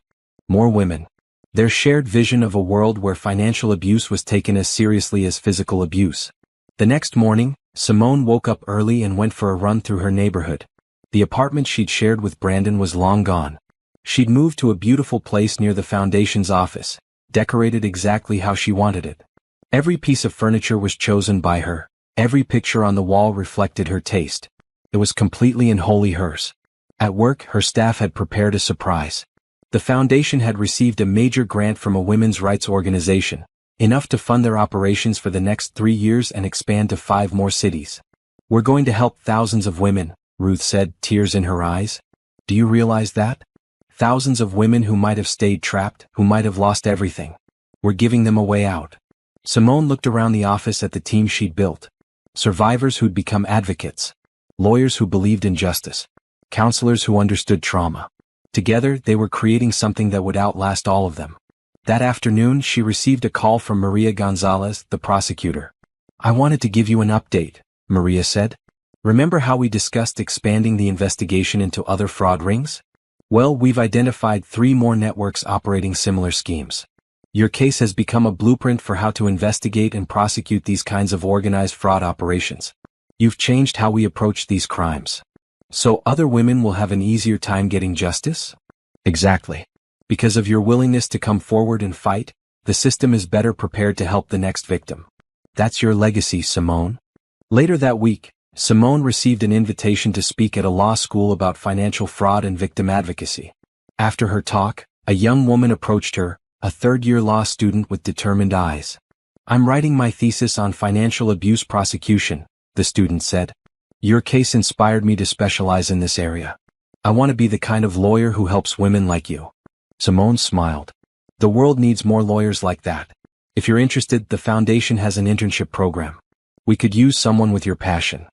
more women. Their shared vision of a world where financial abuse was taken as seriously as physical abuse. The next morning, Simone woke up early and went for a run through her neighborhood. The apartment she'd shared with Brandon was long gone. She'd moved to a beautiful place near the foundation's office, decorated exactly how she wanted it. Every piece of furniture was chosen by her. Every picture on the wall reflected her taste. It was completely and wholly hers. At work, her staff had prepared a surprise. The foundation had received a major grant from a women's rights organization, enough to fund their operations for the next 3 years and expand to 5 more cities. "We're going to help thousands of women," Ruth said, tears in her eyes. "Do you realize that? Thousands of women who might have stayed trapped, who might have lost everything. We're giving them a way out." Simone looked around the office at the team she'd built. Survivors who'd become advocates. Lawyers who believed in justice. Counselors who understood trauma. Together, they were creating something that would outlast all of them. That afternoon, she received a call from Maria Gonzalez, the prosecutor. "I wanted to give you an update," Maria said. "Remember how we discussed expanding the investigation into other fraud rings? Well, we've identified 3 more networks operating similar schemes. Your case has become a blueprint for how to investigate and prosecute these kinds of organized fraud operations. You've changed how we approach these crimes. So other women will have an easier time getting justice?" "Exactly. Because of your willingness to come forward and fight, the system is better prepared to help the next victim. That's your legacy, Simone." Later that week, Simone received an invitation to speak at a law school about financial fraud and victim advocacy. After her talk, a young woman approached her, a third-year law student with determined eyes. "I'm writing my thesis on financial abuse prosecution," the student said. "Your case inspired me to specialize in this area. I want to be the kind of lawyer who helps women like you." Simone smiled. "The world needs more lawyers like that. If you're interested, the foundation has an internship program. We could use someone with your passion."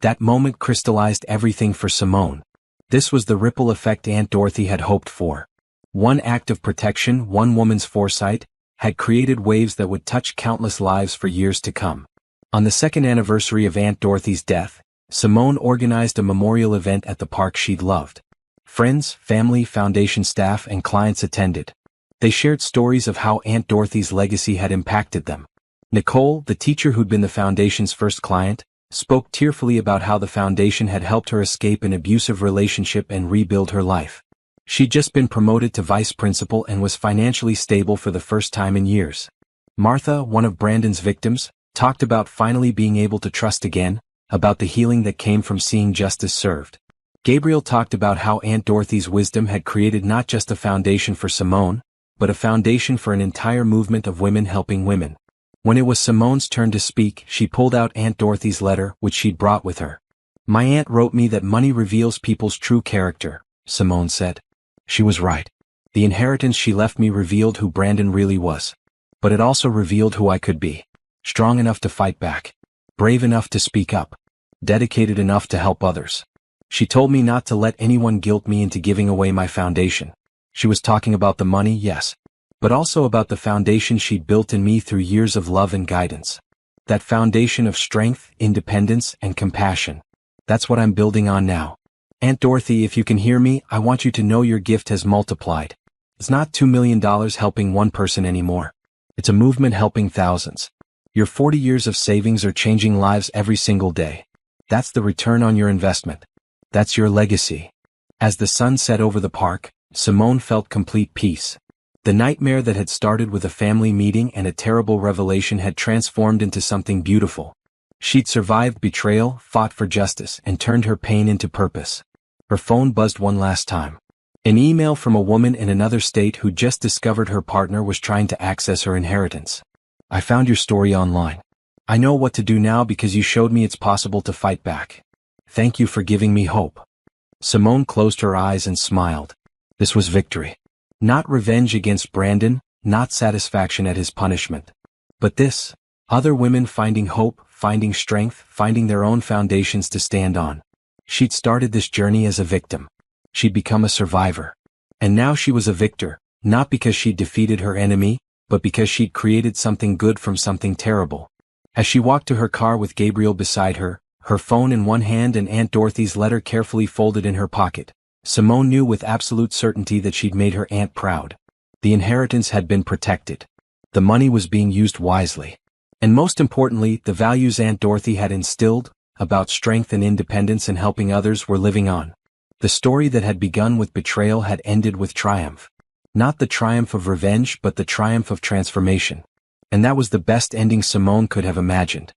That moment crystallized everything for Simone. This was the ripple effect Aunt Dorothy had hoped for. One act of protection, one woman's foresight, had created waves that would touch countless lives for years to come. On the 2nd anniversary of Aunt Dorothy's death, Simone organized a memorial event at the park she'd loved. Friends, family, foundation staff, and clients attended. They shared stories of how Aunt Dorothy's legacy had impacted them. Nicole, the teacher who'd been the foundation's first client, spoke tearfully about how the foundation had helped her escape an abusive relationship and rebuild her life. She'd just been promoted to vice principal and was financially stable for the first time in years. Martha, one of Brandon's victims, talked about finally being able to trust again, about the healing that came from seeing justice served. Gabriel talked about how Aunt Dorothy's wisdom had created not just a foundation for Simone, but a foundation for an entire movement of women helping women. When it was Simone's turn to speak, she pulled out Aunt Dorothy's letter, which she'd brought with her. "My aunt wrote me that money reveals people's true character," Simone said. She was right. The inheritance she left me revealed who Brandon really was. But it also revealed who I could be. Strong enough to fight back. Brave enough to speak up. Dedicated enough to help others. She told me not to let anyone guilt me into giving away my foundation. She was talking about the money, yes, but also about the foundation she'd built in me through years of love and guidance. That foundation of strength, independence, and compassion. That's what I'm building on now. Aunt Dorothy, if you can hear me, I want you to know your gift has multiplied. It's not $2 million helping one person anymore. It's a movement helping thousands. Your 40 years of savings are changing lives every single day. That's the return on your investment. That's your legacy." As the sun set over the park, Simone felt complete peace. The nightmare that had started with a family meeting and a terrible revelation had transformed into something beautiful. She'd survived betrayal, fought for justice, and turned her pain into purpose. Her phone buzzed one last time. An email from a woman in another state who just discovered her partner was trying to access her inheritance. "I found your story online. I know what to do now because you showed me it's possible to fight back. Thank you for giving me hope." Simone closed her eyes and smiled. This was victory. Not revenge against Brandon, not satisfaction at his punishment. But this, other women finding hope, finding strength, finding their own foundations to stand on. She'd started this journey as a victim. She'd become a survivor. And now she was a victor, not because she'd defeated her enemy, but because she'd created something good from something terrible. As she walked to her car with Gabriel beside her, her phone in one hand and Aunt Dorothy's letter carefully folded in her pocket, Simone knew with absolute certainty that she'd made her aunt proud. The inheritance had been protected. The money was being used wisely. And most importantly, the values Aunt Dorothy had instilled, about strength and independence and helping others, were living on. The story that had begun with betrayal had ended with triumph. Not the triumph of revenge, but the triumph of transformation. And that was the best ending Simone could have imagined.